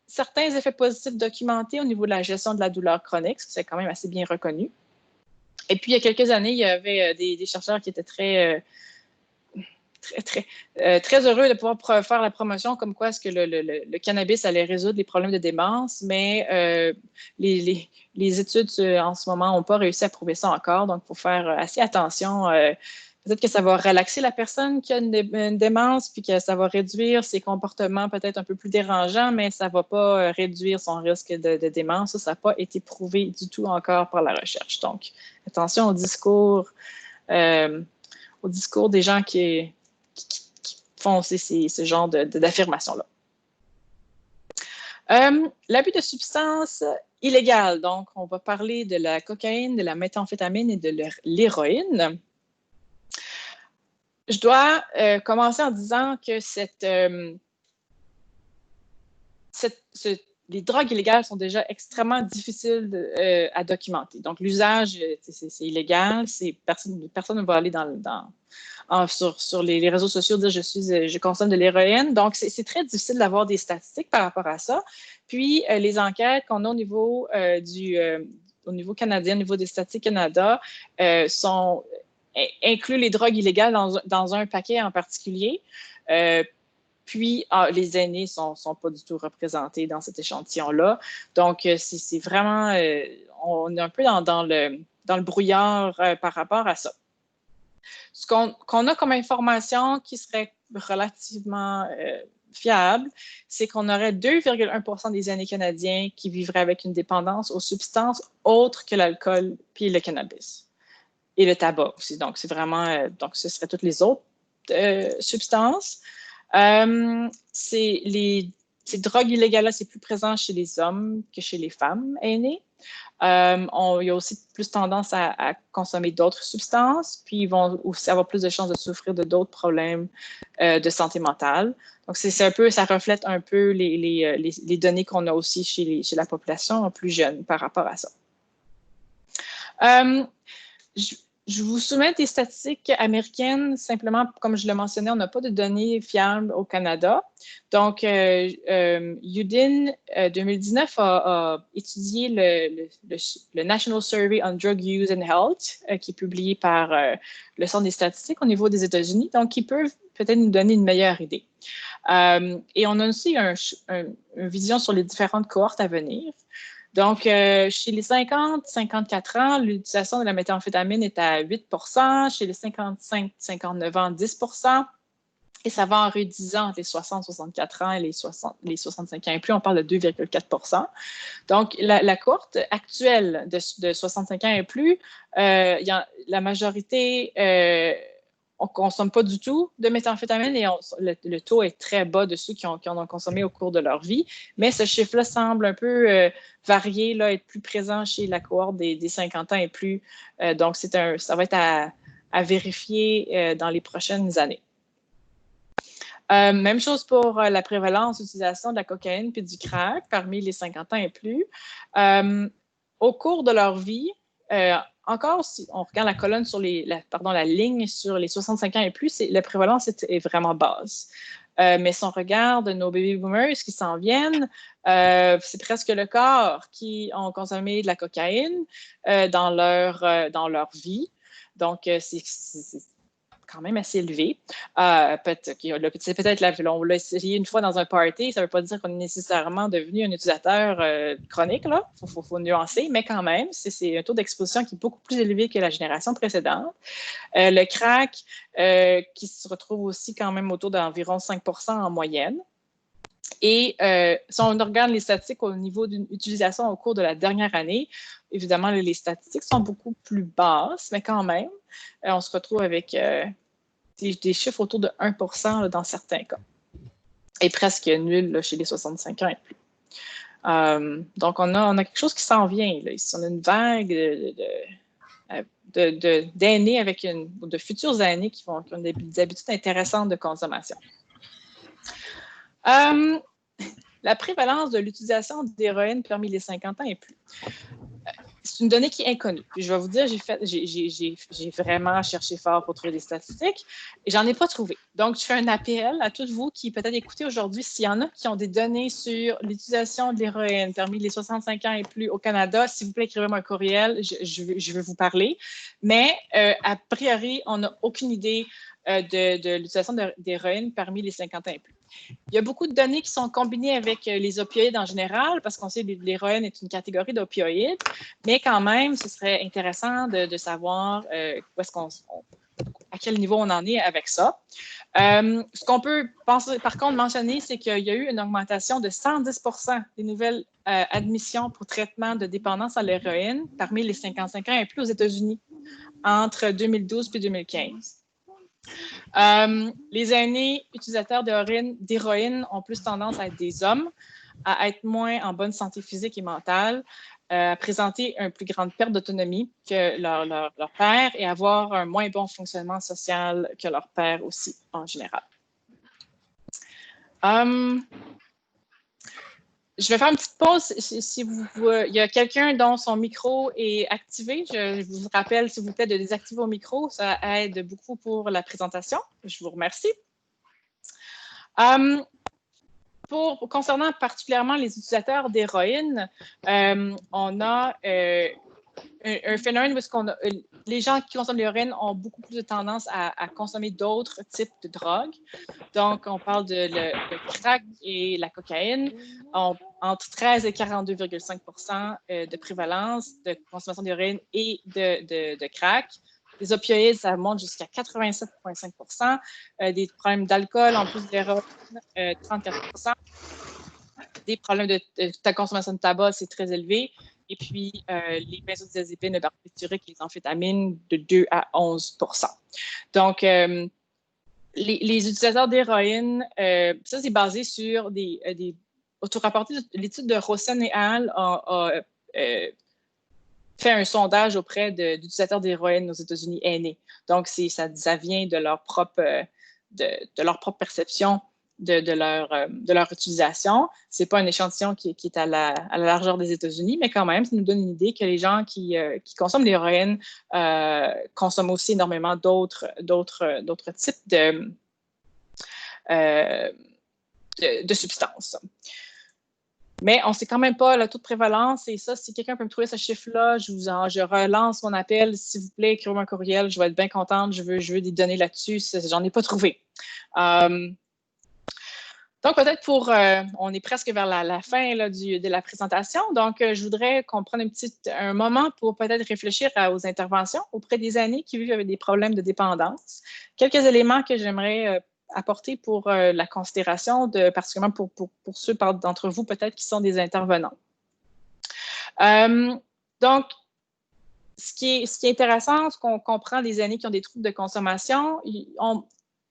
Speaker 2: Certains effets positifs documentés au niveau de la gestion de la douleur chronique, c'est quand même assez bien reconnu. Et puis, il y a quelques années, il y avait des chercheurs qui étaient très heureux de pouvoir faire la promotion comme quoi est-ce que le cannabis allait résoudre les problèmes de démence, mais les études en ce moment n'ont pas réussi à prouver ça encore, donc il faut faire assez attention. Peut-être que ça va relaxer la personne qui a une démence, puis que ça va réduire ses comportements peut-être un peu plus dérangeants, mais ça ne va pas réduire son risque de démence. Ça n'a pas été prouvé du tout encore par la recherche. Donc, attention au discours des gens qui font ce genre d'affirmation-là. L'abus de substances illégales. Donc, on va parler de la cocaïne, de la méthamphétamine et de l'héroïne. Je dois commencer en disant que les drogues illégales sont déjà extrêmement difficiles à documenter. Donc, l'usage, c'est illégal. Personne ne va aller sur les réseaux sociaux dire je consomme de l'héroïne. Donc, c'est très difficile d'avoir des statistiques par rapport à ça. Puis, les enquêtes qu'on a au niveau canadien, au niveau des Statistiques Canada, incluent les drogues illégales dans un paquet en particulier. Puis, les aînés ne sont pas du tout représentés dans cet échantillon-là. Donc, c'est vraiment, on est un peu dans le brouillard par rapport à ça. Ce qu'on a comme information qui serait relativement fiable, c'est qu'on aurait 2,1 % des aînés canadiens qui vivraient avec une dépendance aux substances autres que l'alcool puis le cannabis. Et le tabac aussi. Donc, c'est vraiment, donc ce serait toutes les autres substances. Ces drogues illégales-là, c'est plus présent chez les hommes que chez les femmes aînées. Il y a aussi plus tendance à consommer d'autres substances, puis ils vont aussi avoir plus de chances de souffrir de d'autres problèmes de santé mentale. Donc, ça reflète un peu les données qu'on a aussi chez la population plus jeune par rapport à ça. Je vous soumets des statistiques américaines. Simplement, comme je le mentionnais, on n'a pas de données fiables au Canada. Donc, UDIN 2019 a étudié le National Survey on Drug Use and Health, qui est publié par le Centre des statistiques au niveau des États-Unis. Donc, qui peuvent peut-être nous donner une meilleure idée. Et on a aussi une vision sur les différentes cohortes à venir. Donc, chez les 50-54 ans, l'utilisation de la méthamphétamine est à 8 %, chez les 55-59 ans, 10 %, et ça va en réduisant entre les 60-64 ans et les 65 ans et plus, on parle de 2,4 %. Donc, la cohorte actuelle de 65 ans et plus, la majorité on ne consomme pas du tout de méthamphétamine et le taux est très bas de ceux qui en ont consommé au cours de leur vie. Mais ce chiffre-là semble un peu varier, là, être plus présent chez la cohorte des 50 ans et plus. Donc, ça va être à vérifier dans les prochaines années. Même chose pour la prévalence d'utilisation de la cocaïne puis du crack parmi les 50 ans et plus. Au cours de leur vie, encore, si on regarde la colonne la ligne sur les 65 ans et plus, la prévalence est vraiment basse. Mais si on regarde nos baby boomers qui s'en viennent, c'est presque le quart qui ont consommé de la cocaïne dans leur vie. Donc, c'est quand même assez élevé. C'est peut-être on l'a essayé une fois dans un party, ça ne veut pas dire qu'on est nécessairement devenu un utilisateur chronique, là. Faut nuancer, mais quand même, c'est un taux d'exposition qui est beaucoup plus élevé que la génération précédente. Le crack, qui se retrouve aussi quand même autour d'environ 5 % en moyenne. Et si on regarde les statistiques au niveau d'une utilisation au cours de la dernière année, évidemment, les statistiques sont beaucoup plus basses, mais quand même, on se retrouve avec des chiffres autour de 1 % dans certains cas. Et presque nul là, chez les 65 ans et plus. Donc, on a quelque chose qui s'en vient, là. Ici, on a une vague d'aînés de futurs aînés qui ont des habitudes intéressantes de consommation. La prévalence de l'utilisation d'héroïne parmi les 50 ans et plus. C'est une donnée qui est inconnue. Puis je vais vous dire, j'ai vraiment cherché fort pour trouver des statistiques et j'en ai pas trouvé. Donc, je fais un appel à tous vous qui peut-être écoutez aujourd'hui, s'il y en a qui ont des données sur l'utilisation de l'héroïne parmi les 65 ans et plus au Canada, s'il vous plaît, écrivez-moi un courriel, je vais vous parler. Mais a priori, on n'a aucune idée de l'utilisation d'héroïne parmi les 50 ans et plus. Il y a beaucoup de données qui sont combinées avec les opioïdes en général, parce qu'on sait que l'héroïne est une catégorie d'opioïdes, mais quand même, ce serait intéressant de savoir à quel niveau on en est avec ça. Ce qu'on peut penser, par contre, mentionner, c'est qu'il y a eu une augmentation de 110 des nouvelles admissions pour traitement de dépendance à l'héroïne parmi les 55 ans et plus aux États-Unis entre 2012 et 2015. Les aînés utilisateurs d'héroïne ont plus tendance à être des hommes, à être moins en bonne santé physique et mentale, à présenter une plus grande perte d'autonomie que leur père et avoir un moins bon fonctionnement social que leur père aussi en général. Je vais faire une petite pause. Il y a quelqu'un dont son micro est activé, je vous rappelle, s'il vous plaît, de désactiver vos micros. Ça aide beaucoup pour la présentation. Je vous remercie. Concernant particulièrement les utilisateurs d'héroïne, on a un phénomène où les gens qui consomment l'héroïne ont beaucoup plus de tendance à consommer d'autres types de drogues. Donc, on parle de le crack et la cocaïne, entre 13 et 42,5 de prévalence de consommation d'héroïne et de crack. Les opioïdes, ça monte jusqu'à 87,5 des problèmes d'alcool en plus d'héroïne, 34 des problèmes de consommation de tabac, c'est très élevé. Et puis, les benzodiazépines, le barbiturique et les amphétamines, de 2 à 11 Donc, les utilisateurs d'héroïne, ça, c'est basé sur des auto-rapportés. L'étude de Rosen et al. a fait un sondage auprès d'utilisateurs d'héroïne aux États-Unis aînés. Donc, ça vient de leur propre perception de leur utilisation. Ce n'est pas un échantillon qui est à la largeur des États-Unis, mais quand même, ça nous donne une idée que les gens qui consomment l'héroïne consomment aussi énormément d'autres types de substances. Mais on ne sait quand même pas le taux de prévalence. Et ça, si quelqu'un peut me trouver ce chiffre-là, je relance mon appel. S'il vous plaît, écrivez-moi un courriel. Je vais être bien contente. Je veux des données là-dessus. J'en ai pas trouvé. Donc, peut-être on est presque vers la fin là, de la présentation. Donc, je voudrais qu'on prenne un moment pour peut-être réfléchir aux interventions auprès des aînés qui vivent avec des problèmes de dépendance. Quelques éléments que j'aimerais apporter pour la considération, particulièrement pour ceux d'entre vous peut-être qui sont des intervenants. Donc, ce qui est intéressant, ce qu'on comprend des aînés qui ont des troubles de consommation,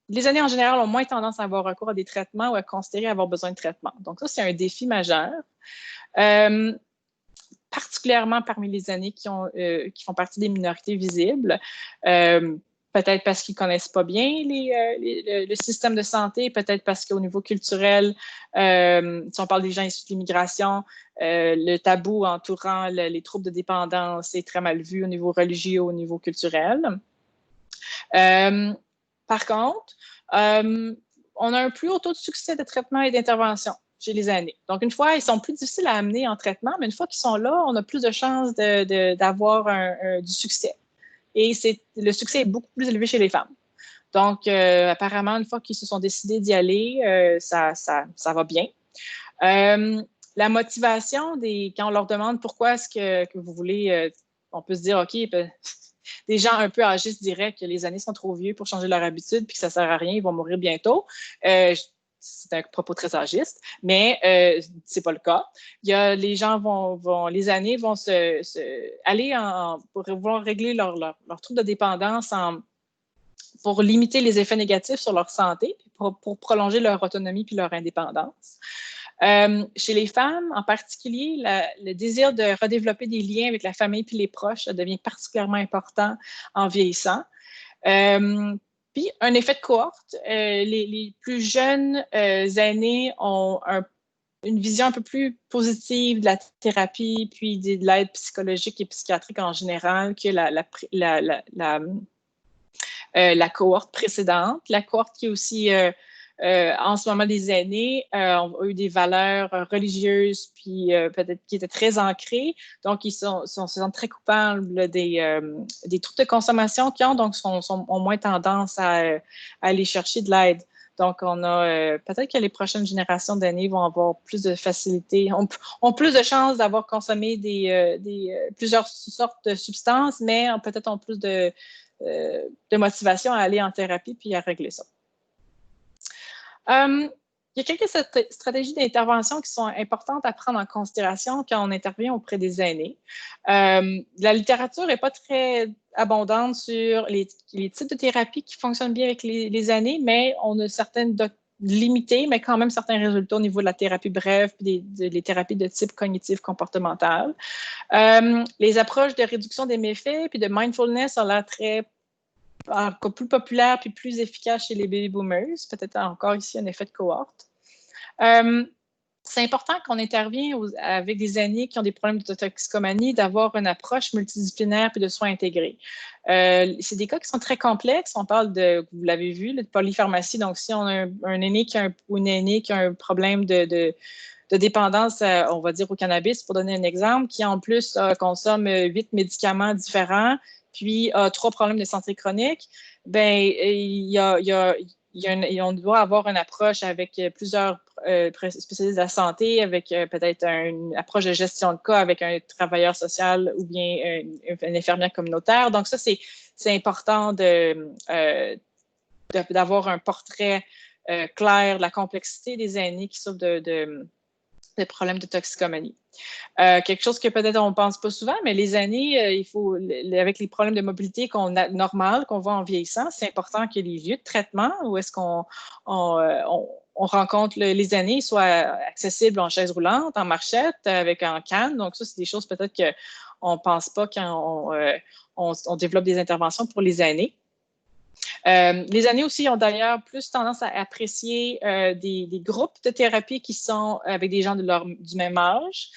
Speaker 2: les aînés en général ont moins tendance à avoir recours à des traitements ou à considérer avoir besoin de traitement. Donc ça, c'est un défi majeur. Particulièrement parmi les aînés qui font partie des minorités visibles. Peut-être parce qu'ils ne connaissent pas bien le système de santé, peut-être parce qu'au niveau culturel, si on parle des gens issus de l'immigration, le tabou entourant les troubles de dépendance est très mal vu au niveau religieux, au niveau culturel. Par contre, on a un plus haut taux de succès de traitement et d'intervention chez les aînés. Donc, une fois, ils sont plus difficiles à amener en traitement, mais une fois qu'ils sont là, on a plus de chances d'avoir du succès. Et le succès est beaucoup plus élevé chez les femmes. Donc, apparemment, une fois qu'ils se sont décidés d'y aller, ça va bien. La motivation, quand on leur demande pourquoi est-ce que vous voulez, on peut se dire, OK, des gens un peu âgés se diraient que les années sont trop vieux pour changer leur habitude puis que ça ne sert à rien, ils vont mourir bientôt. C'est un propos très âgiste, mais ce n'est pas le cas. Les gens les années vont aller vont régler leur trouble de dépendance pour limiter les effets négatifs sur leur santé, pour prolonger leur autonomie puis leur indépendance. Chez les femmes, en particulier, le désir de redévelopper des liens avec la famille puis les proches, ça devient particulièrement important en vieillissant. Puis, un effet de cohorte, les plus jeunes aînés ont une vision un peu plus positive de la thérapie, puis de l'aide psychologique et psychiatrique en général que la cohorte précédente. La cohorte qui est aussi, en ce moment, des aînés, ont eu des valeurs religieuses, puis peut-être qui étaient très ancrées. Donc, ils se sentent très coupables des troubles de consommation qu'ils ont, donc ont moins tendance à aller chercher de l'aide. Donc, on a peut-être que les prochaines générations d'aînés vont avoir plus de facilité, ont plus de chances d'avoir consommé plusieurs sortes de substances, mais peut-être ont plus de motivation à aller en thérapie puis à régler ça. Il y a quelques stratégies d'intervention qui sont importantes à prendre en considération quand on intervient auprès des aînés. La littérature n'est pas très abondante sur les types de thérapies qui fonctionnent bien avec les aînés, mais on a certaines limitées, mais quand même certains résultats au niveau de la thérapie brève et des thérapies de type cognitif comportemental. Les approches de réduction des méfaits puis de mindfulness ont l'air encore plus populaire puis plus efficace chez les baby boomers. Peut-être encore ici un effet de cohorte. C'est important qu'on intervient avec des aînés qui ont des problèmes de toxicomanie, d'avoir une approche multidisciplinaire puis de soins intégrés. C'est des cas qui sont très complexes. On parle vous l'avez vu, de polypharmacie. Donc, si on a un aîné ou une aînée qui a un problème de dépendance, on va dire, au cannabis, pour donner un exemple, qui en plus consomme 8 médicaments différents, puis 3 problèmes de santé chronique, bien, on doit avoir une approche avec plusieurs spécialistes de la santé, avec peut-être une approche de gestion de cas avec un travailleur social ou bien une infirmière communautaire. Donc, ça, c'est important d'avoir un portrait clair de la complexité des aînés qui souffrent des problèmes de toxicomanie. Quelque chose que peut-être on ne pense pas souvent, mais les aînés, avec les problèmes de mobilité normales qu'on voit en vieillissant, c'est important que les lieux de traitement où est-ce qu'on rencontre les aînés soient accessibles en chaise roulante, en marchette, en canne. Donc ça, c'est des choses peut-être qu'on ne pense pas quand on développe des interventions pour les aînés. Les aînés aussi ont d'ailleurs plus tendance à apprécier des groupes de thérapie qui sont avec des gens du même âge,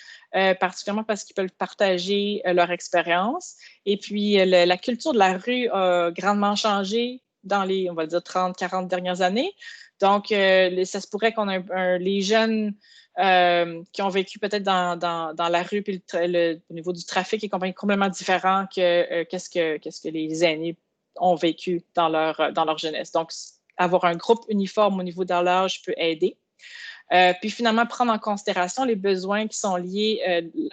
Speaker 2: particulièrement parce qu'ils peuvent partager leur expérience. Et puis, la culture de la rue a grandement changé dans les, on va dire, 30-40 dernières années. Donc, ça se pourrait qu'on ait les jeunes qui ont vécu peut-être dans la rue, puis au niveau du trafic est complètement différent que qu'est-ce que les aînés ont vécu dans leur jeunesse. Donc, avoir un groupe uniforme au niveau de l'âge peut aider. Puis finalement, prendre en considération les besoins qui sont liés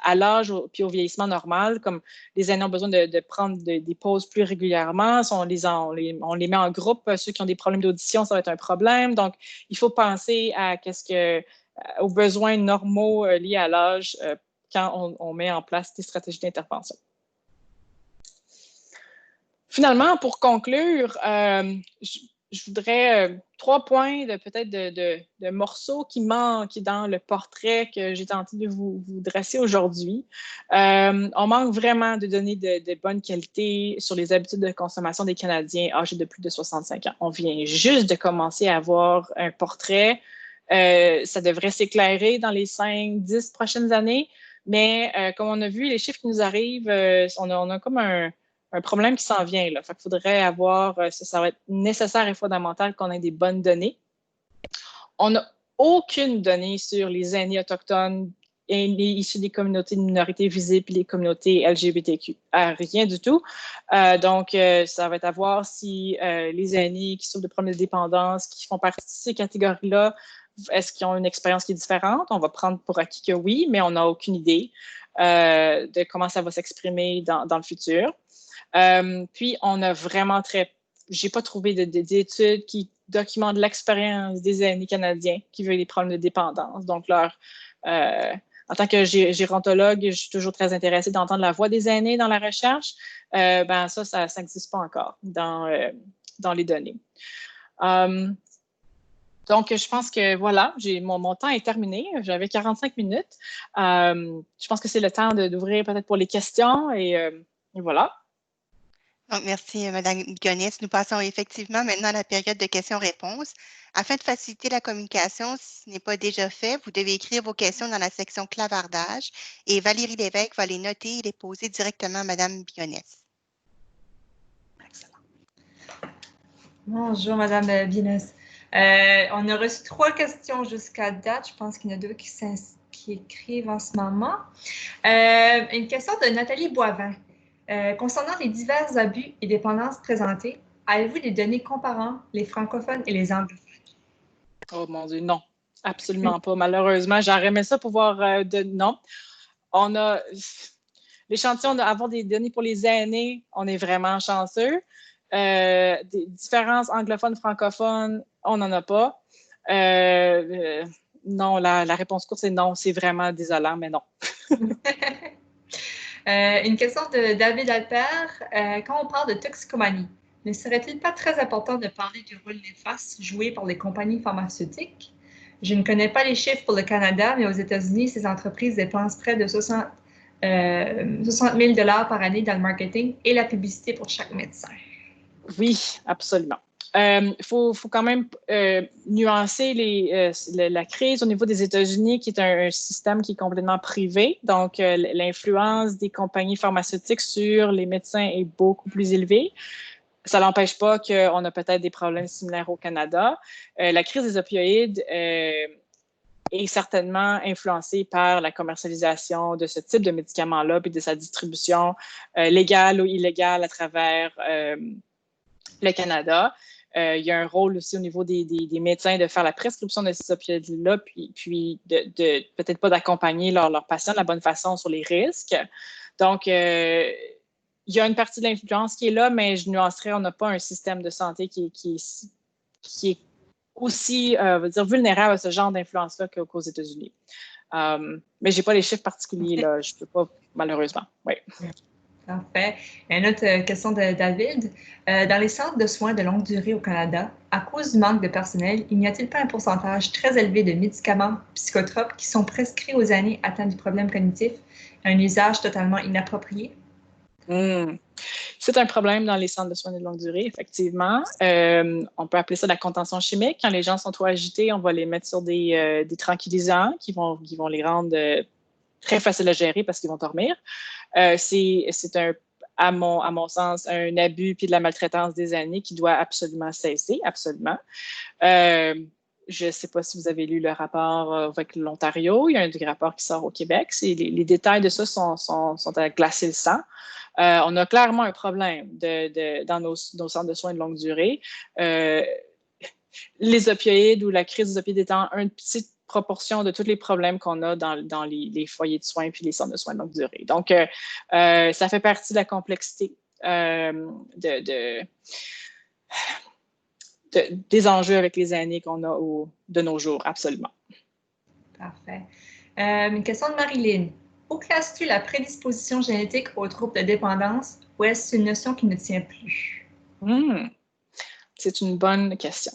Speaker 2: à l'âge puis au vieillissement normal, comme les aînés ont besoin de prendre des pauses plus régulièrement. On les met en groupe. Ceux qui ont des problèmes d'audition, ça va être un problème. Donc, il faut penser aux besoins normaux liés à l'âge quand on met en place des stratégies d'intervention. Finalement, pour conclure, je voudrais 3 points de morceaux qui manquent dans le portrait que j'ai tenté de vous dresser aujourd'hui. On manque vraiment de données de bonne qualité sur les habitudes de consommation des Canadiens âgés de plus de 65 ans. On vient juste de commencer à avoir un portrait. Ça devrait s'éclairer dans les 5-10 prochaines années, mais comme on a vu, les chiffres qui nous arrivent, on a comme un problème qui s'en vient. Là. Fait qu'il faudrait avoir, ça va être nécessaire et fondamental qu'on ait des bonnes données. On n'a aucune donnée sur les aînés autochtones issus des communautés de minorités visibles et les communautés LGBTQ. Rien du tout. Donc, ça va être à voir si les aînés qui souffrent de problèmes de dépendance, qui font partie de ces catégories-là, est-ce qu'ils ont une expérience qui est différente? On va prendre pour acquis que oui, mais on n'a aucune idée de comment ça va s'exprimer dans le futur. Puis, on a vraiment j'ai pas trouvé d'études qui documentent l'expérience des aînés canadiens qui vivent des problèmes de dépendance. Donc, en tant que gérontologue, je suis toujours très intéressée d'entendre la voix des aînés dans la recherche. Ça n'existe pas encore dans les données. Donc, je pense que voilà, mon temps est terminé. J'avais 45 minutes. Je pense que c'est le temps d'ouvrir peut-être pour les questions et voilà.
Speaker 1: Donc, merci, Mme Gonès. Nous passons effectivement maintenant à la période de questions-réponses. Afin de faciliter la communication, si ce n'est pas déjà fait, vous devez écrire vos questions dans la section clavardage et Valérie Lévesque va les noter et les poser directement à Mme Bionès.
Speaker 3: Bonjour, Madame Bionès. On a reçu 3 questions jusqu'à date. Je pense qu'il y en a 2 qui écrivent en ce moment. Une question de Nathalie Boivin. Concernant les divers abus et dépendances présentés, avez-vous des données comparant les francophones et les anglophones?
Speaker 2: Oh mon Dieu, non. Absolument pas. Malheureusement, j'aurais aimé ça pouvoir non. On a l'échantillon d'avoir des données pour les aînés, on est vraiment chanceux. Des différences anglophones, francophones, on n'en a pas. Non, la réponse courte, c'est non. C'est vraiment désolant, mais non.
Speaker 3: Une question de David Alper. Quand on parle de toxicomanie, ne serait-il pas très important de parler du rôle néfaste joué par les compagnies pharmaceutiques? Je ne connais pas les chiffres pour le Canada, mais aux États-Unis, ces entreprises dépensent près de 60 000 $ par année dans le marketing et la publicité pour chaque médecin.
Speaker 2: Oui, absolument. Faut quand même nuancer la crise au niveau des États-Unis, qui est un système qui est complètement privé. Donc, l'influence des compagnies pharmaceutiques sur les médecins est beaucoup plus élevée. Ça n'empêche pas qu'on a peut-être des problèmes similaires au Canada. La crise des opioïdes est certainement influencée par la commercialisation de ce type de médicaments-là, puis de sa distribution légale ou illégale à travers le Canada. Il y a un rôle aussi au niveau des médecins de faire la prescription de ces opioïdes-là, puis de peut-être pas d'accompagner leurs patients de la bonne façon sur les risques. Donc, il y a une partie de l'influence qui est là, mais je nuancerais, on n'a pas un système de santé qui est aussi vulnérable à ce genre d'influence-là qu'aux États-Unis. Mais je n'ai pas les chiffres particuliers, là. Je ne peux pas, malheureusement. Oui.
Speaker 3: Parfait. Une autre question de David. Dans les centres de soins de longue durée au Canada, à cause du manque de personnel, il n'y a-t-il pas un pourcentage très élevé de médicaments psychotropes qui sont prescrits aux aînés atteints du problème cognitif et un usage totalement inapproprié?
Speaker 2: C'est un problème dans les centres de soins de longue durée, effectivement. On peut appeler ça la contention chimique. Quand les gens sont trop agités, on va les mettre sur des tranquillisants qui vont les rendre très faciles à gérer parce qu'ils vont dormir. C'est à mon sens, un abus puis de la maltraitance des aînés qui doit absolument cesser, absolument. Je ne sais pas si vous avez lu le rapport avec l'Ontario. Il y a un rapport qui sort au Québec. Les détails de ça sont à glacer le sang. On a clairement un problème dans nos centres de soins de longue durée. Les opioïdes ou la crise des opioïdes étant une petite proportion de tous les problèmes qu'on a dans les foyers de soins puis les centres de soins de longue durée. Donc, ça fait partie de la complexité des enjeux avec les aînés qu'on a de nos jours, absolument.
Speaker 3: Parfait. Une question de Marilyn. Où classes-tu la prédisposition génétique aux troubles de dépendance ou est-ce une notion qui ne tient plus?
Speaker 2: C'est une bonne question.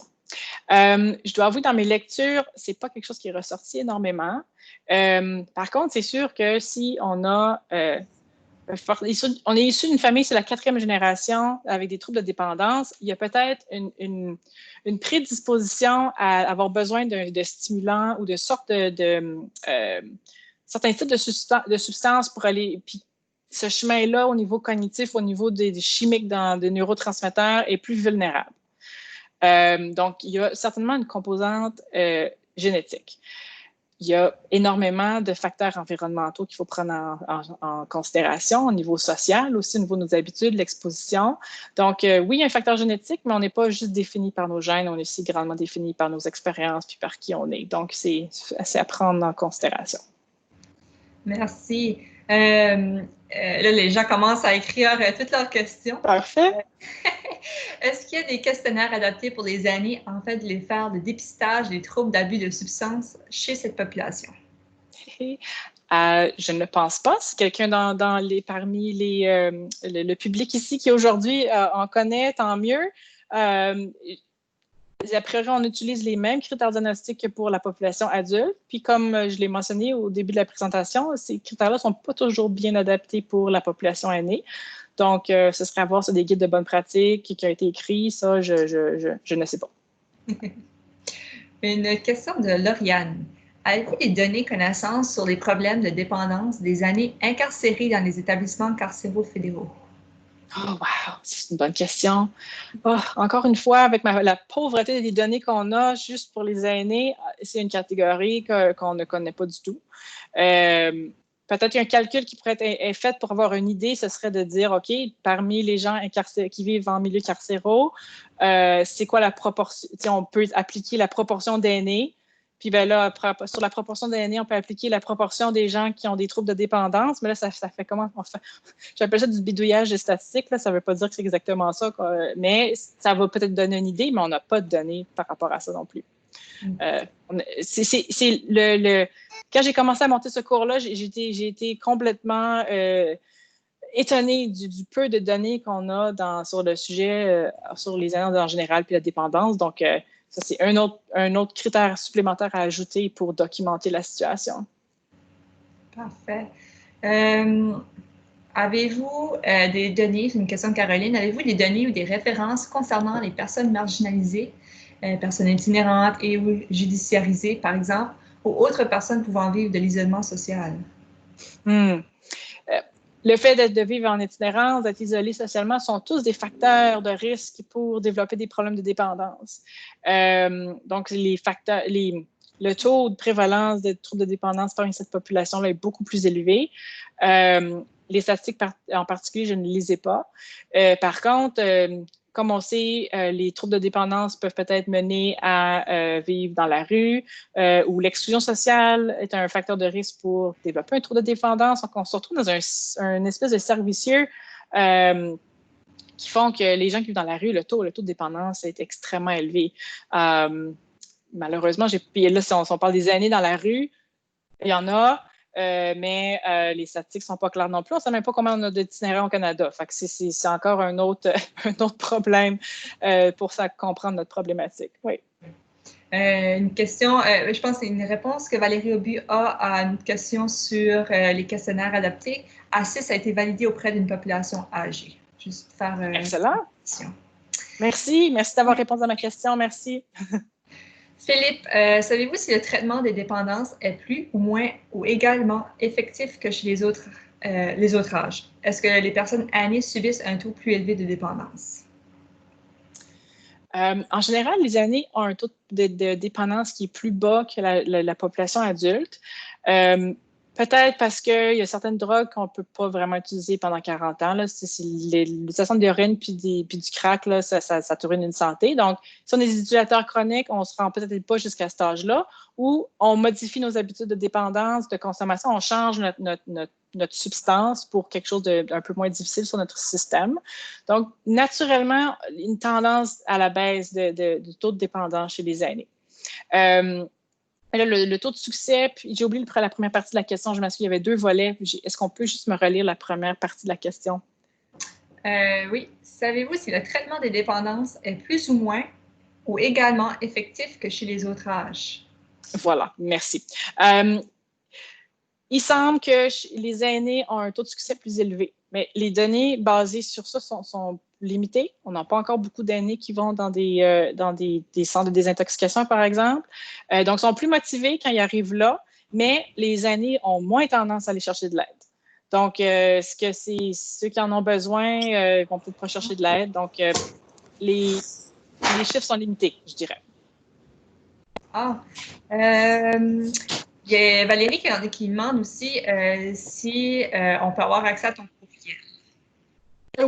Speaker 2: Je dois avouer, dans mes lectures, ce n'est pas quelque chose qui est ressorti énormément. Par contre, c'est sûr que si on on est issu d'une famille, c'est la 4e génération avec des troubles de dépendance, il y a peut-être une prédisposition à avoir besoin de stimulants ou de sortes certains types de substances pour aller. Puis ce chemin-là, au niveau cognitif, au niveau des chimiques des neurotransmetteurs, est plus vulnérable. Donc, il y a certainement une composante génétique. Il y a énormément de facteurs environnementaux qu'il faut prendre en considération au niveau social, aussi au niveau de nos habitudes, l'exposition. Donc, oui, il y a un facteur génétique, mais on n'est pas juste défini par nos gènes, on est aussi grandement défini par nos expériences puis par qui on est. Donc, c'est à prendre en considération.
Speaker 3: Merci. Là, les gens commencent à écrire toutes leurs questions.
Speaker 2: Parfait.
Speaker 3: Est-ce qu'il y a des questionnaires adaptés pour les aînés en fait de les faire de dépistage des troubles d'abus de substances chez cette population?
Speaker 2: Je ne pense pas. Si quelqu'un parmi le public ici qui aujourd'hui en connaît, tant mieux. a priori, on utilise les mêmes critères diagnostiques que pour la population adulte. Puis comme je l'ai mentionné au début de la présentation, ces critères-là ne sont pas toujours bien adaptés pour la population aînée. Donc, ce serait à voir sur des guides de bonne pratique qui ont été écrits. Ça, je ne sais pas.
Speaker 3: Une question de Lauriane. Avez-vous des données connaissances sur les problèmes de dépendance des aînés incarcérés dans les établissements carcéraux fédéraux?
Speaker 2: Oh, wow, c'est une bonne question. Oh, encore une fois, avec la pauvreté des données qu'on a juste pour les aînés, c'est une catégorie qu'on ne connaît pas du tout. Peut-être qu'un calcul qui pourrait être fait pour avoir une idée, ce serait de dire, OK, parmi les gens qui vivent en milieu carcéraux, c'est quoi la proportion? On peut appliquer la proportion d'aînés. Puis ben là, sur la proportion d'aînés, on peut appliquer la proportion des gens qui ont des troubles de dépendance. Mais là, ça fait comment? J'appelle ça du bidouillage des statistiques. Là. Ça ne veut pas dire que c'est exactement ça. Mais ça va peut-être donner une idée, mais on n'a pas de données par rapport à ça non plus. Quand j'ai commencé à monter ce cours-là, j'ai été complètement étonnée du peu de données qu'on a sur le sujet, sur les aînés en général, puis la dépendance. Donc, ça, c'est un autre critère supplémentaire à ajouter pour documenter la situation.
Speaker 3: Parfait. Avez-vous des données, c'est une question de Caroline, avez-vous des données ou des références concernant les personnes marginalisées, personnes itinérantes et ou judiciarisées, par exemple, ou autres personnes pouvant vivre de l'isolement social?
Speaker 2: Le fait de vivre en itinérance, d'être isolé socialement, sont tous des facteurs de risque pour développer des problèmes de dépendance. Donc, le taux de prévalence de troubles de dépendance parmi cette population-là est beaucoup plus élevé. Les statistiques en particulier, je ne les ai pas. Par contre, comme on sait, les troubles de dépendance peuvent peut-être mener à vivre dans la rue ou l'exclusion sociale est un facteur de risque pour développer un trouble de dépendance. Donc, on se retrouve dans un espèce de cercle vicieux qui font que les gens qui vivent dans la rue, le taux de dépendance est extrêmement élevé. Malheureusement, puis là, si on parle des aînés dans la rue, il y en a, mais les statistiques ne sont pas claires non plus. On ne sait même pas combien on a d'itinérants au Canada. Fait que c'est encore un autre problème pour comprendre notre problématique. Oui.
Speaker 3: Une question, je pense que c'est une réponse que Valérie Aubu a à une question sur les questionnaires adaptés. A6 a été validé auprès d'une population âgée. Juste faire
Speaker 2: excellent. Merci d'avoir répondu à ma question. Merci.
Speaker 3: Philippe, savez-vous si le traitement des dépendances est plus ou moins ou également effectif que chez les autres âges? Est-ce que les personnes aînées subissent un taux plus élevé de dépendance?
Speaker 2: En général, les aînés ont un taux de dépendance qui est plus bas que la population adulte. Peut-être parce qu'il y a certaines drogues qu'on ne peut pas vraiment utiliser pendant 40 ans. L'utilisation d'héroïne puis du crack, là, ça te ruine une santé. Donc, si on est des utilisateurs chroniques, on ne se rend peut-être pas jusqu'à cet âge-là, ou on modifie nos habitudes de dépendance, de consommation, on change notre substance pour quelque chose d'un peu moins difficile sur notre système. Donc, naturellement, une tendance à la baisse du taux de dépendance chez les aînés. Là, le taux de succès, puis j'ai oublié la première partie de la question, je m'excuse, il y avait 2 volets. Est-ce qu'on peut juste me relire la première partie de la question?
Speaker 3: Oui. Savez-vous si le traitement des dépendances est plus ou moins ou également effectif que chez les autres âges?
Speaker 2: Voilà, merci. Il semble que les aînés ont un taux de succès plus élevé, mais les données basées sur ça sont limitées. On n'a pas encore beaucoup d'aînés qui vont dans des centres de désintoxication, par exemple. Donc, ils sont plus motivés quand ils arrivent là, mais les aînés ont moins tendance à aller chercher de l'aide. Donc, est-ce que c'est ceux qui en ont besoin vont peut-être pas chercher de l'aide? Donc, les chiffres sont limités, je dirais.
Speaker 3: Il y a Valérie qui demande aussi si on peut avoir accès à ton courriel.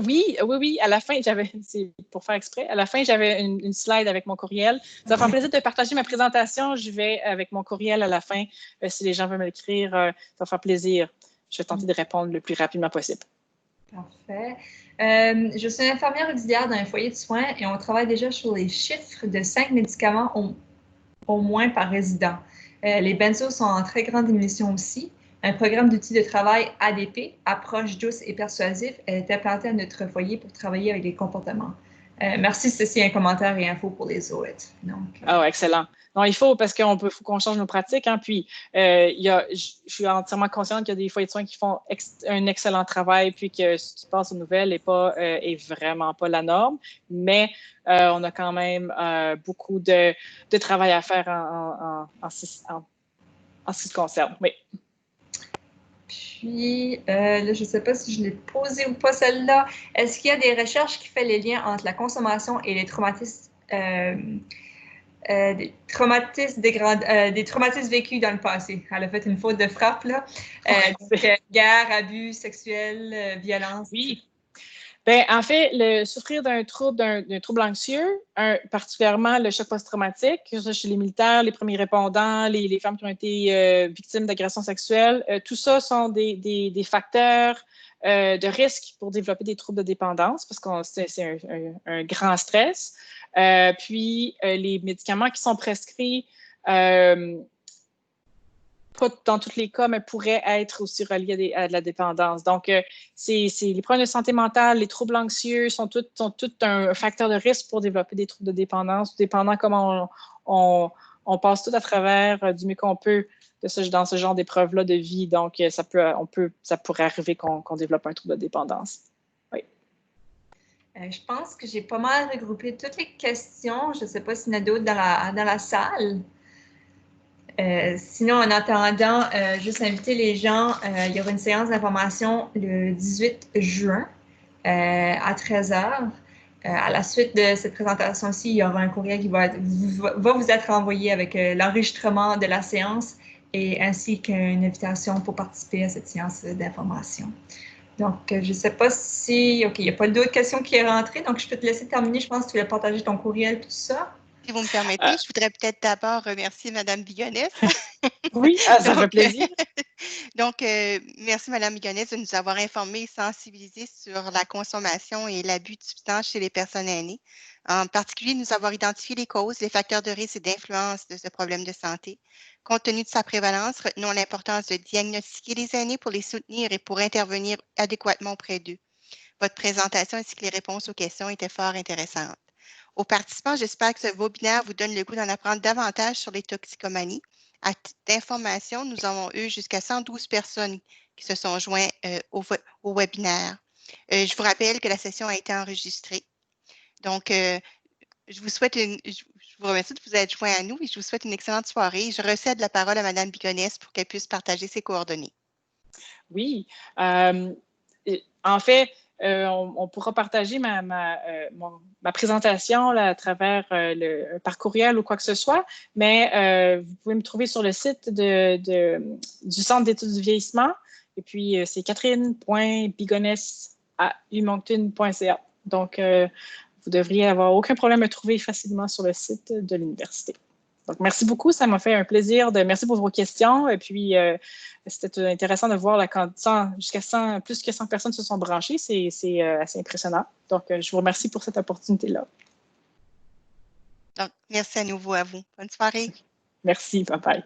Speaker 2: Oui. À la fin, c'est pour faire exprès, à la fin, j'avais une slide avec mon courriel. Ça va faire plaisir de partager ma présentation. Je vais avec mon courriel à la fin. Si les gens veulent me l'écrire, ça va faire plaisir. Je vais tenter de répondre le plus rapidement possible.
Speaker 3: Parfait. Je suis infirmière auxiliaire dans un foyer de soins et on travaille déjà sur les chiffres de 5 médicaments au moins par résident. Les benzos sont en très grande diminution aussi. Un programme d'outils de travail ADP, approche douce et persuasive, est implanté à notre foyer pour travailler avec les comportements. Merci, ceci un commentaire et info pour les autres. Donc,
Speaker 2: excellent. Non, il faut, parce faut qu'on change nos pratiques. Hein, puis, je suis entièrement consciente qu'il y a des foyers de soins qui font un excellent travail, puis que ce qui passe aux nouvelles est vraiment pas la norme. Mais on a quand même beaucoup de travail à faire en ce qui se concerne. Oui.
Speaker 3: Puis, là, je ne sais pas si je l'ai posée ou pas celle-là. Est-ce qu'il y a des recherches qui font les liens entre la consommation et les traumatismes, des traumatismes vécus dans le passé? Elle a fait une faute de frappe, là. Guerre, abus sexuels, violence.
Speaker 2: Oui. Bien, en fait, souffrir d'un trouble anxieux, particulièrement le choc post-traumatique, chez les militaires, les premiers répondants, les femmes qui ont été victimes d'agressions sexuelles, tout ça sont des facteurs de risque pour développer des troubles de dépendance parce que c'est un grand stress. Puis, les médicaments qui sont prescrits, pas dans tous les cas, mais pourraient être aussi reliés à de la dépendance. Donc, les problèmes de santé mentale, les troubles anxieux sont tous un facteur de risque pour développer des troubles de dépendance, dépendant comment on passe tout à travers du mieux qu'on peut dans ce genre d'épreuves-là de vie. Donc, ça pourrait arriver qu'on développe un trouble de dépendance. Oui.
Speaker 3: Je pense que j'ai pas mal regroupé toutes les questions. Je ne sais pas s'il y en a d'autres dans la salle. Sinon, en attendant, juste inviter les gens, il y aura une séance d'information le 18 juin à 13h. À la suite de cette présentation-ci, il y aura un courriel qui va vous être envoyé avec l'enregistrement de la séance et ainsi qu'une invitation pour participer à cette séance d'information. Donc, je ne sais pas si... OK, il n'y a pas d'autres questions qui est rentrée, donc je peux te laisser terminer. Je pense que tu voulais partager ton courriel et tout ça.
Speaker 1: Si vous me permettez, je voudrais peut-être d'abord remercier Mme Bigonès.
Speaker 2: Oui, ça fait plaisir.
Speaker 1: Donc, merci Mme Bigonès de nous avoir informés et sensibilisés sur la consommation et l'abus de substances chez les personnes aînées. En particulier, nous avoir identifié les causes, les facteurs de risque et d'influence de ce problème de santé. Compte tenu de sa prévalence, retenons l'importance de diagnostiquer les aînés pour les soutenir et pour intervenir adéquatement auprès d'eux. Votre présentation ainsi que les réponses aux questions étaient fort intéressantes. Aux participants, j'espère que ce webinaire vous donne le goût d'en apprendre davantage sur les toxicomanies. À titre d'information, nous avons eu jusqu'à 112 personnes qui se sont joints au webinaire. Je vous rappelle que la session a été enregistrée. Donc, je vous remercie de vous être joints à nous et je vous souhaite une excellente soirée. Je recède la parole à Mme Bigonès pour qu'elle puisse partager ses coordonnées.
Speaker 2: Oui. En fait, on pourra partager ma présentation là, à travers par courriel ou quoi que ce soit, mais vous pouvez me trouver sur le site du Centre d'études du vieillissement. Et puis, c'est catherine.bigonès@umoncton.ca. Donc, vous devriez avoir aucun problème à me trouver facilement sur le site de l'université. Donc, merci beaucoup. Ça m'a fait un plaisir. Merci pour vos questions. Et puis, c'était intéressant de voir plus que 100 personnes se sont branchées. C'est assez impressionnant. Donc, je vous remercie pour cette opportunité-là.
Speaker 1: Donc, merci à nouveau à vous. Bonne soirée.
Speaker 2: Merci. Bye-bye.